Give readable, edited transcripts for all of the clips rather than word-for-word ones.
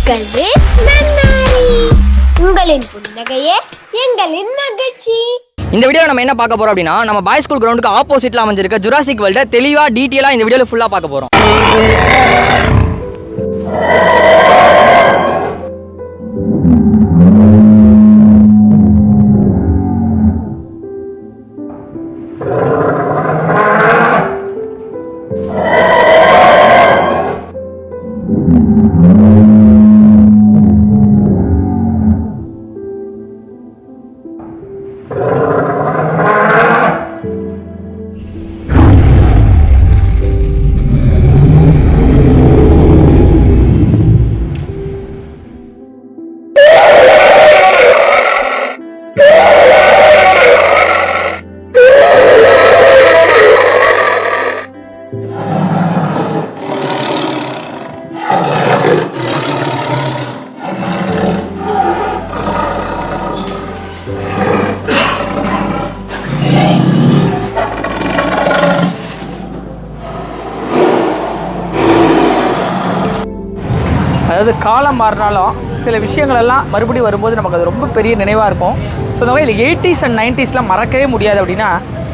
உங்கள் உங்களின் புன்னகையே எங்களின் மகிழ்ச்சி. இந்த வீடியோவில் நம்ம என்ன பார்க்க போறோம் அப்படின்னா, நம்ம பாய்ஸ் ஸ்கூல் கிரவுண்டுக்கு ஆப்போசிட்ல அமைஞ்சிருக்க ஜுராசிக் வேர்ல்ட தெளிவா டீட்டெயிலா இந்த வீடியோல ஃபுல்லா பார்க்க போறோம். அதாவது காலம் மாறினாலும் சில விஷயங்கள் எல்லாம் மறுபடியும் வரும்போது நமக்கு அது ரொம்ப பெரிய நினைவாக இருக்கும். ஸோ அந்த வகையில் 80s and 90sலாம் மறக்கவே முடியாது அப்படின்னா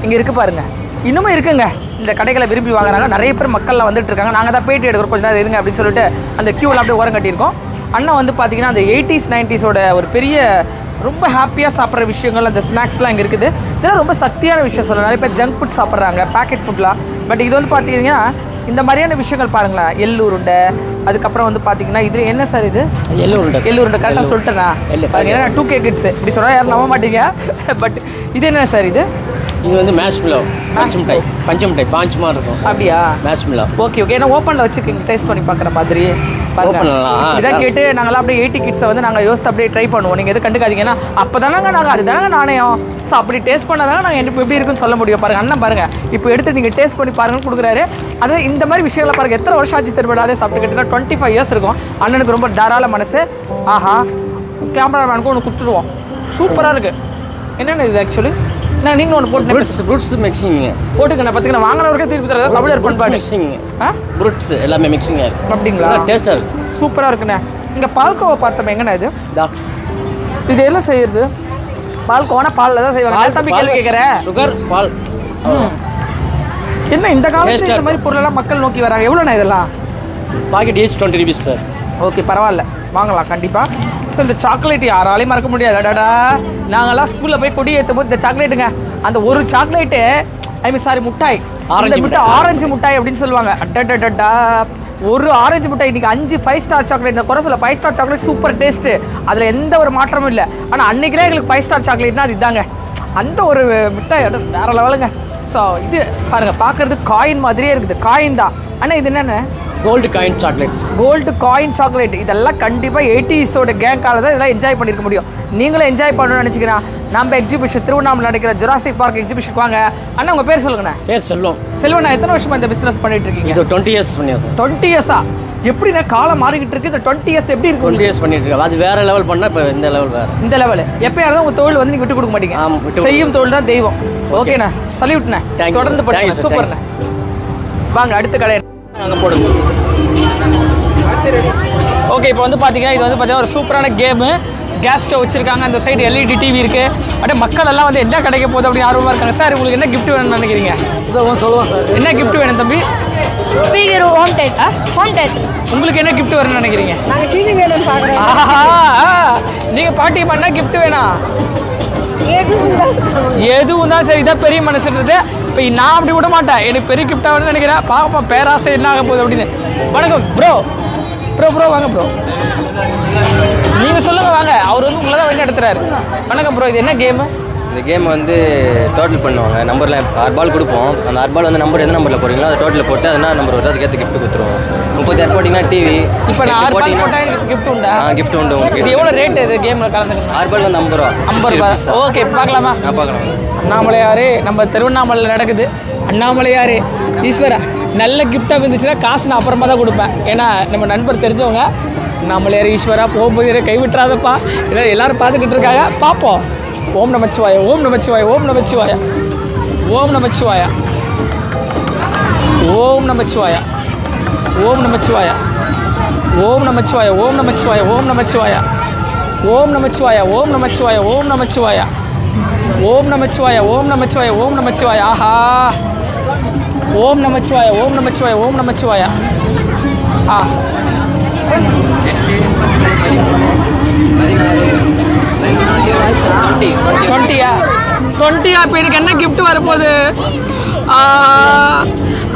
இங்கே இருக்குது பாருங்கள், இன்னுமே இருக்குங்க. இந்த கடைகளை விரும்பி வாங்குறாங்க, நிறைய பேர் மக்கள்லாம் வந்துட்டு இருக்காங்க. நாங்கள் தான் பேட்டி எடுக்கிறோம், கொஞ்சம் நேரம் இருங்க அப்படின்னு சொல்லிட்டு அந்த க்யூவில் அப்படியே ஓரம் கட்டியிருக்கோம். அண்ணன் வந்து பார்த்தீங்கன்னா அந்த 80s 90sோட ஒரு பெரிய ரொம்ப ஹாப்பியாக சாப்பிட்ற விஷயங்கள், அந்த ஸ்நாக்ஸ்லாம் இங்கே இருக்குது. இதெல்லாம் ரொம்ப சக்தியான விஷயம் சொல்லலாம். நிறைய பேர் ஜங்க் ஃபுட் சாப்பிட்றாங்க, பேக்கெட் ஃபுட்லாம். பட் இது வந்து பார்த்தீங்கன்னா இந்த மாதிரியான விஷயங்கள் பாருங்களேன், எள்ளு உருண்டை, அதுக்கப்புறம் வந்து பார்த்தீங்கன்னா இது என்ன சார், இது எள்ளு உருண்டை கரெக்டாக சொல்லிட்டேனா? பாருங்க, 2K கிட்ஸ் இப்படி சொன்னால் யாரும் நம்ப மாட்டீங்க. பட் இது என்ன சார், இது வந்து மேஷ் மிலோ, பஞ்சு மிட்டாய் பாஞ்சு மாதிரி இருக்கும். அப்படியா? மேஷ் மிலோ. Okay okay. ஏன்னா ஓப்பனில் வச்சுருக்கீங்க, டேஸ்ட் பண்ணி பார்க்குற மாதிரி. இதான் கேட்டு நாங்களாம் அப்படியே 80 கிட்ஸை வந்து நாங்கள் யோசித்து அப்படியே ட்ரை பண்ணுவோம். நீங்கள் எது கண்டுக்காதீங்கன்னா அப்போ தானங்க நாங்கள் அதுதானங்க நாணயம். ஸோ அப்படி டேஸ்ட் பண்ணாதாங்க நாங்கள் எப்படி இருக்குன்னு சொல்ல முடியும். பாருங்கள் அண்ணன் பாருங்கள், இப்போ எடுத்து நீங்கள் டேஸ்ட் பண்ணி பாருங்கன்னு கொடுக்குறாரு. அது இந்த மாதிரி விஷயங்களை பாருங்கள், எத்தனை வருஷம் ஆச்சு திருவிழாலே சாப்பிட்டுக்கிட்டு 25 இயர்ஸ் இருக்கும். அண்ணனுக்கு ரொம்ப தாராள மனசு. ஆஹா, கேமராமேனுக்கு ஒன்று கொடுத்துடுவோம். சூப்பராக இருக்குது. என்னென்ன இது ஆக்சுவலி? நான் நீங்கள் ஒன்று போட்டு ஃப்ரூட்ஸ் மிக்சிங் போட்டுக்கண்ணா. பார்த்துக்கண்ணா, வாங்கினவருக்கே திருப்பி தரதா தமிழர் பண்பாடு. மிக்சிங் ஃப்ரூட்ஸ் எல்லாமே மிக்சிங் இருக்குது. அப்படிங்களா? டேஸ்ட்டாக இருக்குது, சூப்பராக இருக்குண்ணே. இங்கே பால்கோவா பார்த்தோம், எங்கண்ணா இது? இது எல்லாம் செய்யுது பால்கோவானா பாலில் தான் செய்வாங்க. தம்பி கேள்வி கேட்குறேன். சுகர் பால் என்ன இந்த காலத்தில் இந்த மாதிரி பொருளெல்லாம் மக்கள் நோக்கி வராங்க. எவ்வளோண்ணா இதெல்லாம்? Packet each 20 rupees sir. Okay, பரவாயில்ல, வாங்கலாம் கண்டிப்பாக. ஸோ இந்த சாக்லேட் யாராலையும் மறக்க முடியாது. அடாடா, நாங்கள்லாம் ஸ்கூலில் போய் கொடி ஏற்றும் போது இந்த சாக்லேட்டுங்க, அந்த ஒரு சாக்லேட்டு, முட்டாய், ஆரஞ்சு முட்டாய் அப்படின்னு சொல்லுவாங்க. அடடடா, ஒரு ஆரஞ்சு முட்டாய் இன்னைக்கு 5 5 ஸ்டார் சாக்லேட். இந்த குறை சொல்ல 5 ஸ்டார் சாக்லேட் சூப்பர் டேஸ்ட்டு, அதில் எந்த ஒரு மாற்றமும் இல்லை. ஆனால் அன்றைக்கிலே எங்களுக்கு 5 ஸ்டார் சாக்லேட்னா அது இதாங்க, அந்த ஒரு மிட்டாய், அது வேறு லெவலுங்க. ஸோ இது பாருங்கள், பார்க்குறதுக்கு காயின் மாதிரியே இருக்குது. காயின் தான். ஆனால் இது என்னென்ன? Gold coin chocolates. Gold coin chocolate. இதெல்லாம் கண்டிப்பாக 80sோட கேங்கால தான் இதெல்லாம் என்ஜாய் பண்ணியிருக்க முடியும். நீங்களும் என்ஜாய் பண்ணணும்னு நினச்சிக்கிறேன். நம்ம எக்ஸிபிஷன் திருவண்ணாமலை நடக்கிற ஜுராசிக் பார்க் எக்ஸிபிஷனுக்கு வாங்க. அண்ணா உங்கள் பேர் சொல்லுங்கண்ணே. பேர் செல்வம். செல்வண்ணா, எத்தனை வருஷமா இந்த பிஸ்னஸ் பண்ணிட்டு இருக்கீங்க? இது 20 years பண்ணியா சார்? 20 years-ஆ? எப்படின்னா காலம் மாறிக்கிட்டு இருக்கு. இந்த 20 years எப்படி இருக்கும்? 20 years பண்ணிட்டு இருக்கா. அது வேற லெவல் பண்ணால் இப்போ இந்த லெவல் வேறு. இந்த லெவல் எப்பயாவது உங்கள் தொழில் வந்து நீங்கள் விட்டு கொடுக்க மாட்டீங்க. செய்யும் தொழில் தான் தெய்வம். ஓகேண்ணா, சல்யூட்ண்ணே. தொடர்ந்து பண்ணுங்க. சூப்பர்ண்ணே. வாங்க அடுத்த கடை அங்கே போடுங்க. ஓகே, இப்போ வந்து பார்த்தீங்கன்னா இது வந்து பார்த்தீங்கன்னா ஒரு சூப்பரான கேமு. கேஸ் ஸ்டவ் வச்சுருக்காங்க, அந்த சைடு LED டிவி இருக்குது. அப்படியே மக்கள் எல்லாம் வந்து என்ன கிடைக்க போகுது அப்படின்னு ஆர்வமாக இருக்காங்க. சார், உங்களுக்கு என்ன கிஃப்ட் வேணும்னு நினைக்கிறீங்க? சொல்லுவோம் சார். என்ன கிஃப்ட் வேணும் தம்பி? Speaker, home theatre. உங்களுக்கு என்ன கிஃப்ட் வேணும்னு நினைக்கிறீங்க? நாங்கள் டிவி வேணும்னு பார்க்குறோம். நீங்கள் பார்ட்டி பண்ணால் கிஃப்ட் வேணாம், எதுவும் தான் சரி. இதான் பெரிய மனசுன்றது. இப்போ நான் அப்படி விட மாட்டேன், எனக்கு பெரிய கிஃப்டாக வேணும்னு நினைக்கிறேன். பார்ப்போம் பேராசை என்ன ஆக போகுது அப்படின்னு. வணக்கம் ப்ரோ. ப்ரோ வாங்க ப்ரோ, நீங்கள் சொல்லுங்கள் வாங்க. அவர் வந்து உங்களை தான் வழி நடத்துறாரு. வணக்கம் ப்ரோ, இது என்ன கேமு? இந்த கேம் வந்து டோட்டல் பண்ணுவாங்க. நம்பரில் 6 பால் கொடுப்போம். அந்த 6 பால் வந்து நம்பர் எந்த நம்பரில் போடுறீங்களோ அதை டோட்டலில் போட்டு அது என்ன நம்பர் வருதோ அதுக்கேற்ற கிஃப்ட் கொடுத்துருவோம். 30 போட்டிங்கன்னா டிவி. இப்போ நான் 6 பால் போட்டால் எனக்கு கிஃப்ட் உண்டா? கிஃப்ட் உண்டு உங்களுக்கு. இது எவ்வளோ ரேட் இது கேமில் கலந்துருக்கு? 6 பால் வந்து 50 ரூபா. 50 ரூபா. ஓகே, பார்க்கலாமா? பார்க்கலாம். அண்ணாமலையாரே, நம்ம திருவண்ணாமலையில் நடக்குது. அண்ணாமலையாரே ஈஸ்வரா, நல்ல கிஃப்டாக இருந்துச்சுன்னா காசு நான் அப்புறமா தான் கொடுப்பேன். ஏன்னா நம்ம நண்பர் தெரிஞ்சவங்க. அண்ணாமலையார் ஈஸ்வரா, போகும்போது கைவிட்டுறாதப்பா. ஏன்னா எல்லாரும் பார்த்துக்கிட்டு இருக்காங்க, பார்ப்போம். ஓம் நமச்சிவாய, ஓம் நமச்சிவாய, ஓம் நமச்சிவாய, ஓம் நமச்சிவாய, ஓம் நமச்சிவாய, ஓம் நமச்சிவாய, ஓம் நமச்சிவாய ஓம் நமச்சிவாய ஓம் நமச்சிவாய ஓம் நமச்சிவாய ஓம் நமச்சிவாய ஓம் நமச்சிவாய ஓம் நமச்சிவாய ஓம் நமச்சிவாய ஓம் நமச்சிவாய ஆஹா ஓம் நமச்சிவாய ஓம் நமச்சிவாய ஓம் நமச்சிவாய ஆ 20யா இப்போ எனக்கு என்ன gift வரப்போகுது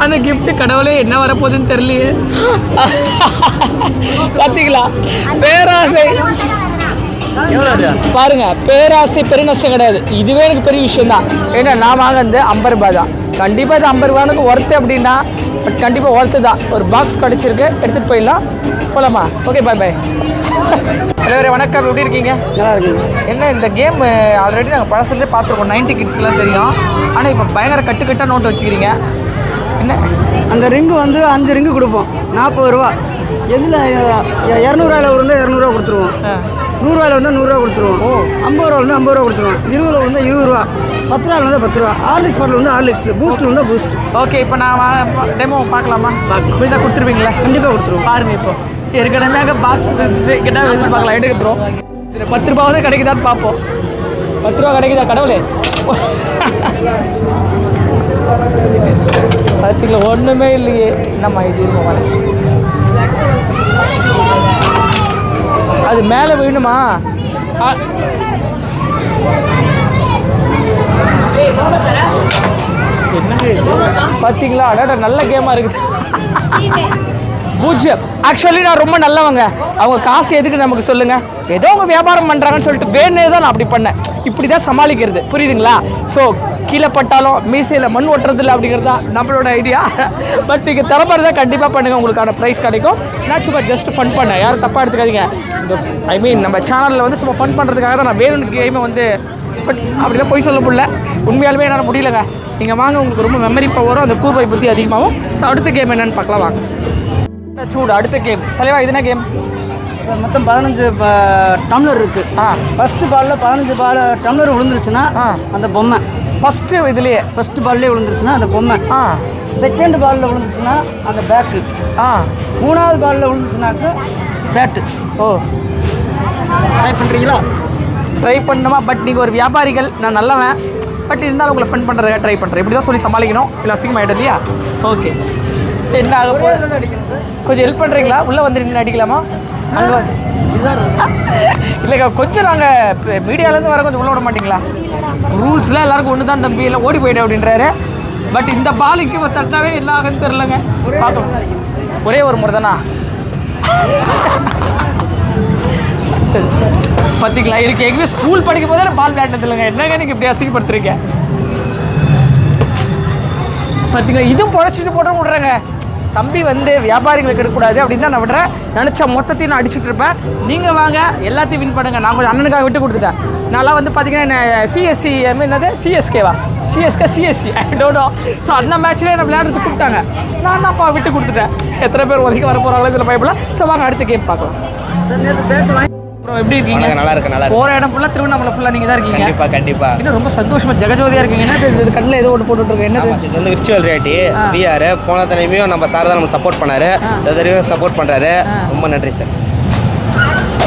அந்த gift கடவுளே என்ன வரப்போகுதுன்னு தெரியலையே பார்த்தீங்களா பேராசை பாருங்க பேராசை பெரிய நஷ்டம் கிடையாது இதுவே எனக்கு பெரிய விஷயம் தான் ஏன்னா நான் வாங்கினது 50 ரூபாய் தான் கண்டிப்பாக இது 50 ரூபாய்க்கு ஒர்த்து அப்படின்னா பட் கண்டிப்பாக ஒர்த்து தான் ஒரு பாக்ஸ் கிடச்சிருக்கு எடுத்துகிட்டு போயிடலாம் போகலாமா ஓகே பாய் பாய் ஹலோ வணக்கம் எப்படி இருக்கீங்க நல்லா இருக்குங்க. என்ன இந்த கேம் ஆல்ரெடி நாங்கள் பழசுலேயே பார்த்துருக்கோம் 90 கிட்ஸ்க்குலாம் தெரியும் ஆனால் இப்போ பயங்கர கட்டுக்கட்டாக நோட்டு வச்சுக்கிறீங்க என்ன அந்த ரிங்கு வந்து 5 ரிங்கு கொடுப்போம் 40 ரூபா எதில் 200 இருந்தால் 200 கொடுத்துருவோம் 100 இருந்தால் 100 கொடுத்துருவோம் 50 ரூபா இருந்தால் 50 ரூபா கொடுத்துருவோம் 20 ரூபா இருந்தால் 20 ரூபா 10 ரூபா இருந்தால் 10 ரூபா ஹார்லிக்ஸ் பாட்டில் வந்து ஹார்லிக்ஸ் பூஸ்ட் இருந்தால் பூஸ்ட் ஓகே இப்போ நான் டெமோ பார்க்கலாமா இப்படி தான் கொடுத்துருவீங்களா கண்டிப்பாக கொடுத்துருவோம் பாருங்க இப்போ ஏற்கனவே பாக்ஸ் கிட்ட எதிர்பார்க்கலாம் எடுக்க ப்ரோ இதில் 10 ரூபாவது கிடைக்குதான்னு பார்ப்போம் 10 ரூபா கிடைக்குதா கடவுளே பார்த்தீங்களா ஒன்றுமே இல்லையே என்னம்மா இது இருக்குமா அது மேலே வேணுமா பார்த்தீங்களா அடாடா நல்ல கேமாக இருக்குது பூஜ்ஜியம் ஆக்சுவலி நான் ரொம்ப நல்லவங்க அவங்க காசு எதுக்கு நமக்கு சொல்லுங்க ஏதோ அவங்க வியாபாரம் பண்ணுறாங்கன்னு சொல்லிட்டு வேணே தான் நான் அப்படி பண்ணேன் இப்படி தான் சமாளிக்கிறது புரியுதுங்களா ஸோ கீழே பட்டாலும் மீசையில் மண் ஒட்டுறதில்ல அப்படிங்கிறது தான் நம்மளோட ஐடியா பட் நீங்கள் திறமை தான் கண்டிப்பாக பண்ணுங்கள் உங்களுக்கான ப்ரைஸ் கிடைக்கும் நான் சும்மா ஜஸ்ட் ஃபன் பண்ணேன் யாரும் தப்பாக எடுத்துக்காதீங்க இந்த ஐ மீன் நம்ம சேனலில் வந்து சும்மா ஃபன் பண்ணுறதுக்காக தான் நான் வேணும்னு கேமை வந்து பட் அப்படிலாம் போய் சொல்ல முடியல உண்மையாலுமே என்னால் முடியலங்க நீங்கள் வாங்க உங்களுக்கு ரொம்ப மெமரி பவரும் அந்த கூர்வை புத்தி அதிகமாகும் ஸோ அடுத்த கேம் என்னென்னு பார்க்கலாம் வாங்க சூடு அடுத்த கேம் தலைவா இது என்ன கேம் சார் மொத்தம் 15 டம்ளர் இருக்குது ஃபஸ்ட்டு பாலில் 15 டம்ளர் விழுந்துருச்சுன்னா அந்த பொம்மை ஃபஸ்ட்டு இதுலேயே ஃபஸ்ட்டு பால்லே விழுந்துருச்சுன்னா அந்த பொம்மை செகண்ட் பாலில் விழுந்துச்சுன்னா அந்த பேக்கு 3வது பாலில் விழுந்துச்சுனாக்க பேட்டு ஓ ட்ரை பண்ணுறீங்களா ட்ரை பண்ணணுமா பட் நீங்கள் ஒரு வியாபாரிகள் நான் நல்லவன் பட் இருந்தாலும் உங்களை ஃபன் பண்ணுறதுக்காக ட்ரை பண்ணுறேன் இப்படி தான் சொல்லி சமாளிக்கணும் இல்லை அசிங்கமாயிடும் இல்லையா ஓகே என்ன ஆக கொஞ்சம் ஹெல்ப் பண்ணுறீங்களா உள்ளே வந்து நின்று அடிக்கலாமா அங்கே இல்லைக்கா கொஞ்சம் நாங்கள் மீடியாவிலேருந்து வர கொஞ்சம் உள்ள விட மாட்டிங்களா ரூல்ஸ்லாம் எல்லாருக்கும் ஒன்று தான் தம்பி எல்லாம் ஓடி போயிடு அப்படின்றாரு பட் இந்த பாலுக்கு தட்டாவே என்ன ஆகுன்னு தெரிலங்க பார்க்கணும் ஒரே ஒரு முறை தானா பார்த்தீங்களா எனக்கு எங்கே ஸ்கூல் படிக்கும் போதே பால் விளையாடுறது இல்லைங்க என்னங்க நீங்கள் இப்படி அசிங்கப்படுத்துறீங்க பார்த்தீங்களா இதுவும் பொழைச்சிட்டு போட்டு விட்றேங்க தம்பி வந்து வியாபாரிகளுக்கு எடுக்கக்கூடாது அப்படின்னு தான் நான் விடுறேன் நினச்சா மொத்தத்தையும் நான் அடிச்சுட்டு இருப்பேன் நீங்கள் வாங்க எல்லாத்தையும் வின் பண்ணுங்கள் நான் கொஞ்சம் அண்ணனுக்காக விட்டு கொடுத்துட்டேன் நான்லாம் வந்து பார்த்தீங்கன்னா என்ன சிஎஸ்சி என்னது சிஎஸ்கேவா சிஎஸ்சி டோடோ ஸோ அந்த மேட்ச்லேயே என்ன விளையாடுறதுக்கு கூப்பிட்டாங்க நான்ப்பா விட்டு கொடுத்துட்டேன் எத்தனை பேர் ஒதுக்கி வர போகிறாங்களோ இதில் பயப்படலாம் ஸோ வாங்க அடுத்த கேம் பார்க்கலாம் சார் நேற்று பேட்டு வாங்கி அப்புறம் எப்படி இருக்கீங்க நல்லா இருக்கு போகிற இடம் ஃபுல்லாக திருவண்ணாமலை ஃபுல்லாக நீங்கள் தான் இருக்கீங்க கண்டிப்பாா இன்னும் ரொம்ப சந்தோஷமா ஜெகஜோதியாக இருக்கீங்க என்ன இது கண்ணில் ஏதோ ஒன்று போட்டுட்ருக்கு என்னது இது வந்து விர்ச்சுவல் ரியாலிட்டி விஆர் போன தடவையும் நம்ம சார் தான் நம்மளுக்கு சப்போர்ட் பண்ணாரு இந்த தடவையும் சப்போர்ட் பண்ணுறாரு ரொம்ப நன்றி சார்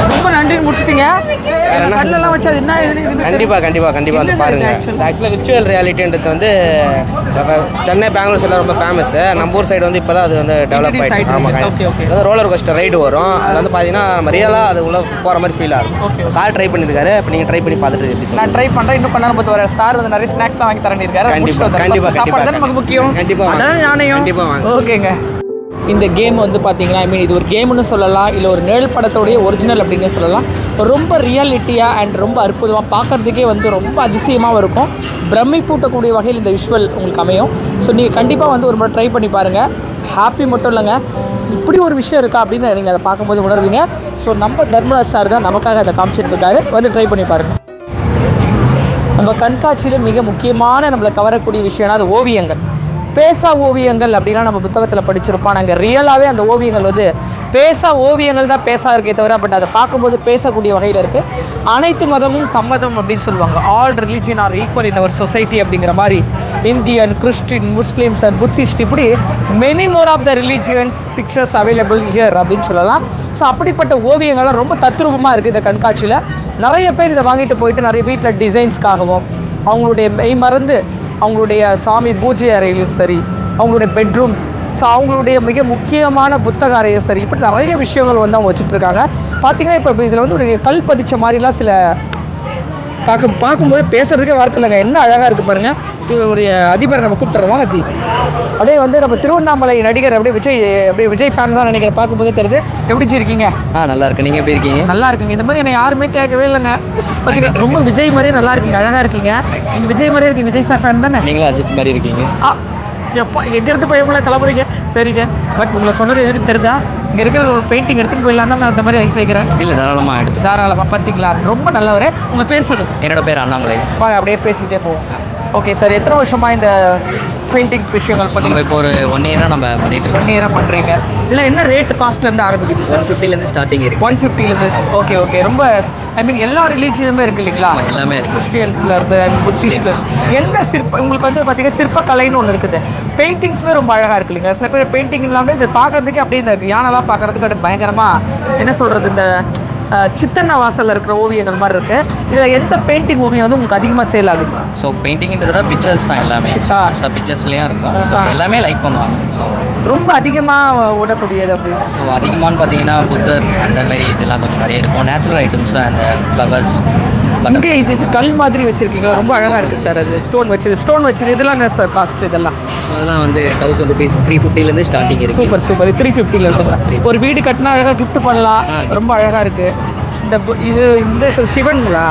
ரொம்ப நன்றின்னு முடிச்சிட்டீங்க கண்ணெல்லாம் வச்சு அது என்ன கண்டிப்பாக வந்து பாருங்க ஆக்சுவலாக விர்ச்சுவல் ரியாலிட்டின்றது வந்து சென்னை பெங்களூர் சைடில் ரொம்ப ஃபேமஸ் நம்ம ஊர் சைடு வந்து இப்போ தான் அது வந்து டெவலப் ஆகிட்டு ஆமாம் அது ரோலர் கோஸ்டர் ரைடு வரும் அதில் வந்து பார்த்தீங்கன்னா நம்ம ரியலாக அது உள்ள போகிற மாதிரி ஃபீல் ஆகும் சார் ட்ரை பண்ணியிருக்காரு இப்போ நீங்கள் ட்ரை பண்ணி பார்த்துட்டு எப்படி நான் ட்ரை பண்ணுறேன் இன்னும் பண்ண பார்த்து வரேன் சார் வந்து நிறைய ஸ்நாக்ஸ்லாம் வாங்கி தரேன் இருக்காரு கண்டிப்பாக நமக்கு முக்கியம் கண்டிப்பாக ஓகேங்க இந்த கேம் வந்து பார்த்தீங்கன்னா ஐ மீன் இது ஒரு கேம்னு சொல்லலாம் இல்லை ஒரு நிழல் படத்தோடைய ஒரிஜினல் அப்படின்னு சொல்லலாம் ரொம்ப ரியாலிட்டியாக அண்ட் ரொம்ப அற்புதமாக பார்க்குறதுக்கே வந்து ரொம்ப அதிசயமாக இருக்கும் பிரமிப்பூட்டக்கூடிய வகையில் இந்த விஷுவல் உங்களுக்கு அமையும் ஸோ நீங்கள் கண்டிப்பாக வந்து ஒரு முறை ட்ரை பண்ணி பாருங்கள் ஹாப்பி மட்டும் இல்லைங்க இப்படி ஒரு விஷயம் இருக்கா அப்படின்னு நீங்கள் அதை பார்க்கும்போது உணர்வீங்க ஸோ நம்ம தர்மராஜ் சார் தான் நமக்காக அதை காமிச்சிட்டு இருக்காரு வந்து ட்ரை பண்ணி பாருங்கள் நம்ம கண்காட்சியில் மிக முக்கியமான நம்மளை கவரக்கூடிய விஷயம்னா அது ஓவியங்கள் பேசா ஓவியங்கள் அப்படின்னா நம்ம புத்தகத்தில் படிச்சிருப்போம் நாங்கள் ரியலாகவே அந்த ஓவியங்கள் வந்து பேசா ஓவியங்கள் தான் பேசா இருக்கே தவிர பட் அதை பார்க்கும்போது பேசக்கூடிய வகையில் இருக்குது அனைத்து மதமும் சம்மதம் அப்படின்னு சொல்லுவாங்க all religion are equal in our society அப்படிங்கிற மாதிரி Indian, Christian, Muslims and Buddhist, இப்படி many more of the religions pictures available here அப்படின்னு சொல்லலாம். ஸோ அப்படிப்பட்ட ஓவியங்கள்லாம் ரொம்ப தத்ரூபமாக இருக்குது இந்த கண்காட்சியில். நிறைய பேர் இதை வாங்கிட்டு போயிட்டு நிறைய வீட்டில் டிசைன்ஸ்க்காகவும், அவங்களுடைய மெய் மறந்து அவங்களுடைய சாமி பூஜை அறையிலும் சரி, அவங்களுடைய பெட்ரூம்ஸ், ஸோ அவங்களுடைய மிக முக்கியமான புத்தக அறையும் சரி, இப்படி நிறைய விஷயங்கள் வந்து அவங்க வச்சுட்ருக்காங்க. பார்த்தீங்கன்னா இப்போ இதில் வந்து ஒரு கல் பதிச்ச மாதிரிலாம் சில பார்க்கும்போது பேசுகிறதுக்கே வார்த்தை இல்லைங்க. என்ன அழகாக இருக்குது பாருங்கள். இவருடைய அதிபரை நம்ம கூப்பிட்டுறோம் வாங்க ஜி. அப்படியே வந்து நம்ம திருவண்ணாமலை நடிகர் அப்படியே விஜய் ஃபேன் தான் நினைக்கிறேன், பார்க்கும்போதே தெரியுது. எப்படி ஜி இருக்கீங்க? நல்லா இருக்கு. நீங்கள் எப்படி இருக்கீங்க? நல்லா இருக்குங்க. இந்த மாதிரி என்னை யாருமே கேட்கவே இல்லைங்க. பார்த்தீங்கன்னா ரொம்ப விஜய் மாதிரியே நல்லா இருக்கீங்க, அழகாக இருக்கீங்க. நீங்கள் விஜய் மாதிரியே இருக்கீங்க. விஜய் சார் ஃபேன் தானே? நீங்களும் அஜித் மாதிரி இருக்கீங்க. எப்போ எங்கேருந்து போய் கிளம்புறீங்க? சரிங்க. பட் உங்களை சொன்னது எதுக்கு தெரியுதா? இங்கே இருக்கிற ஒரு பெயிண்டிங் எடுத்துகிட்டு போயிடலாம் தான் நான் அந்த மாதிரி ஐஸ் வைக்கிறேன். இல்லை, தாராளமாக பார்த்தீங்களா? ரொம்ப நல்லவர். உங்கள் பேர் சொல்லுங்கள். என்னோட பேர் அண்ணாமலை. அப்படியே பேசிக்கிட்டே போவோம். ஓகே சார், எத்தனை வருஷமாக இந்த பெயிண்டிங்ஸ் விஷயங்கள் நம்ம இப்போ ஒரு 1 இயராக நம்ம பண்ணிட்டு இருக்கோம். 1 இயராக பண்ணுறீங்க. இல்லை என்ன ரேட் காஸ்ட்லேருந்து ஆரம்பிக்குது? 150லேருந்து ஸ்டார்டிங் இருக்குது. 150லேருந்து. ஓகே. ரொம்ப எல்லா ரிலீஜியனுமே இருக்குது இல்லைங்களா? எல்லாமே இருக்குது. கிறிஸ்டியன்ஸில் இருந்து புத்திஸ்டில் என்ன உங்களுக்கு வந்து பார்த்தீங்கன்னா சிற்பக்கலைன்னு ஒன்று இருக்குது. பெயிண்டிங்ஸுமே ரொம்ப அழகாக இருக்குது இல்லைங்களா? சில பேர் பெயிண்டிங் இல்லாமல் இந்த பார்க்குறதுக்கு அப்படியே இந்த யானைலாம் பார்க்குறதுக்கு அப்படியே பயங்கரமாக என்ன சொல்கிறது, இந்த சித்தன்ன வாசலில் இருக்கிற ஓவியங்கள் மாதிரி இருக்குது. இதில் எந்த பெயிண்டிங் ஓவியம் வந்து உங்களுக்கு அதிகமாக சேல் ஆகுது? ஸோ பெயிண்டிங்ன்றத பிக்சர்ஸ் தான் எல்லாமே. ஸோ பிக்சர்ஸ்லேயும் இருக்கும். ஸோ எல்லாமே லைக் பண்ணுவாங்க. ஸோ ரொம்ப அதிகமாக ஓடக்கூடியது அப்படின்னு ஸோ அதிகமானு பார்த்தீங்கன்னா புத்தர் அந்த மாதிரி இதெல்லாம் கொஞ்சம் நிறைய இருக்கும். நேச்சுரல் ஐட்டம்ஸ் அந்த ஃப்ளவர்ஸ். இங்கே இது கல் மாதிரி வச்சுருக்கீங்களா? ரொம்ப அழகாக இருக்குது சார். அது ஸ்டோன் வச்சது இதெல்லாம் என்ன சார் காஸ்ட்? இதெல்லாம் அதெல்லாம் வந்து 1000 rupees 350லேருந்து ஸ்டார்டிங் இருக்குது. சூப்பர் 350லேருந்து ஒரு வீடு கட்டினா அழகாக கிஃப்ட் பண்ணலாம். ரொம்ப அழகாக இருக்குது. இந்த சிவன்களா?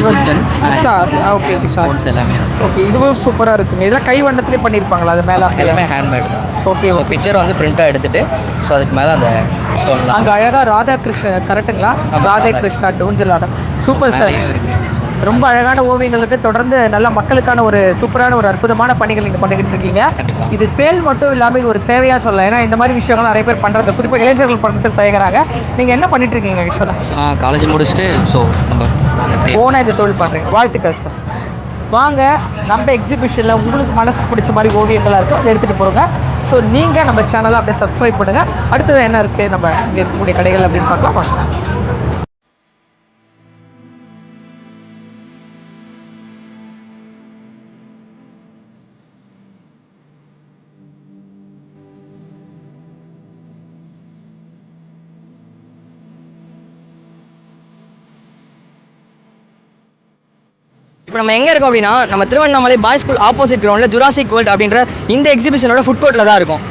Okay sir. எல்லாமே ஓகே, இதுவும் சூப்பராக இருக்குங்க. இதெல்லாம் கை வண்ணத்திலே பண்ணியிருப்பாங்களா? அது மேலே எல்லாமே ஹேண்ட்மேட் தான். ஓகே. ஸோ பிக்சர் வந்து பிரிண்டாக எடுத்துகிட்டு ஸோ அதுக்கு மேலே அந்த ஸ்டோன்லாம் அங்கே அழகாக ராதாகிருஷ்ணன் கரெக்டுங்களா? ராதாகிருஷ்ணா டோஞ்சலாடம். Super sir. ரொம்ப அழகான ஓவியங்களுக்கு தொடர்ந்து நல்ல மக்களுக்கான ஒரு சூப்பரான ஒரு அற்புதமான பணிகள் நீங்கள் பண்ணிக்கிட்டு இருக்கீங்க. இது சேல் மட்டும் இல்லாமல் இது ஒரு சேவையாக சொல்லலாம். ஏன்னா இந்த மாதிரி விஷயங்கள் நிறைய பேர் பண்ணுறது, குறிப்பாக இளைஞர்கள் பண்ணுறதுக்கு தயங்குறாங்க. நீங்கள் என்ன பண்ணிட்டு இருக்கீங்க விஷயம்? காலேஜ் முடிச்சுட்டு ஸோ நம்ம ஓனாக இந்த தொழில் பண்ணுறீங்க. வாழ்த்துக்கள் சார். வாங்க, நம்ம எக்ஸிபிஷனில் உங்களுக்கு மனசு பிடிச்ச மாதிரி ஓவியங்களாக இருக்கும், அதை எடுத்துகிட்டு போகிறோங்க. ஸோ நீங்கள் நம்ம சேனலை அப்படியே சப்ஸ்கிரைப் பண்ணுங்கள். அடுத்தது என்ன இருக்குது நம்ம இங்கே இருக்கக்கூடிய கடைகள் அப்படின்னு பார்க்கலாம். இப்போ நம்ம எங்கே இருக்கோம் அப்படின்னா, நம்ம திருவண்ணாமலை பாய்ஸ் ஸ்கூல் ஆப்போசிட் கிரவுண்டில் ஜுராசிக் வேர்ல்ட் அப்படின்ற இந்த எக்ஸிபிஷனோட ஃபுட் கோர்ட்டில் தான் இருக்கும்.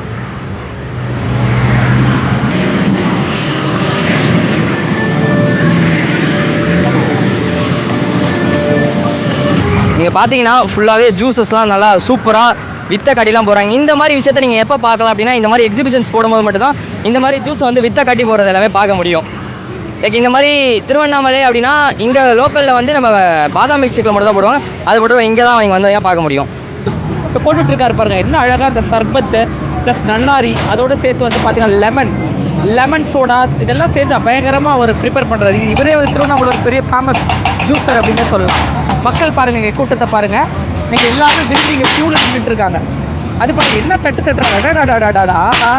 நீங்கள் பார்த்தீங்கன்னா ஃபுல்லாகவே ஜூஸஸ்லாம் நல்லா சூப்பராக வித்த கட்டிலாம் போகிறாங்க. இந்த மாதிரி விஷயத்தை நீங்கள் எப்போ பார்க்கலாம் அப்படின்னா, இந்த மாதிரி எக்ஸிபிஷன்ஸ் போடும்போது மட்டும்தான் இந்த மாதிரி ஜூஸ் வந்து வித்த கட்டி போடுறது எல்லாமே பார்க்க முடியும். லைக் இந்த மாதிரி திருவண்ணாமலை அப்படின்னா இங்கே லோக்கலில் வந்து நம்ம பாதாம் மில்க் ஷேக்கில் மட்டும் தான் போடுவாங்க. அது மட்டும் இங்கே தான் அவங்க வந்து பார்க்க முடியும். இப்போ போட்டுட்ருக்காரு பாருங்க, என்ன அழகாக அந்த சர்பத்து ப்ளஸ் நன்னாரி அதோடு சேர்த்து வந்து பார்த்தீங்கன்னா லெமன் சோடாஸ் இதெல்லாம் சேர்த்து பயங்கரமாக அவர் ப்ரிப்பேர் பண்ணுறாரு. இவரே வந்து திருவண்ணாமலை ஒரு பெரிய ஃபேமஸ் ஜூஸர் அப்படின்னே சொல்லலாம். மக்கள் பாருங்கள், இங்கே கூட்டத்தை பாருங்கள். நீங்கள் எல்லாரும் விரும்பி இங்கே க்யூவில் நின்றுட்டு இருக்காங்க. அது பாருங்கள் என்ன தட்டுறாங்க.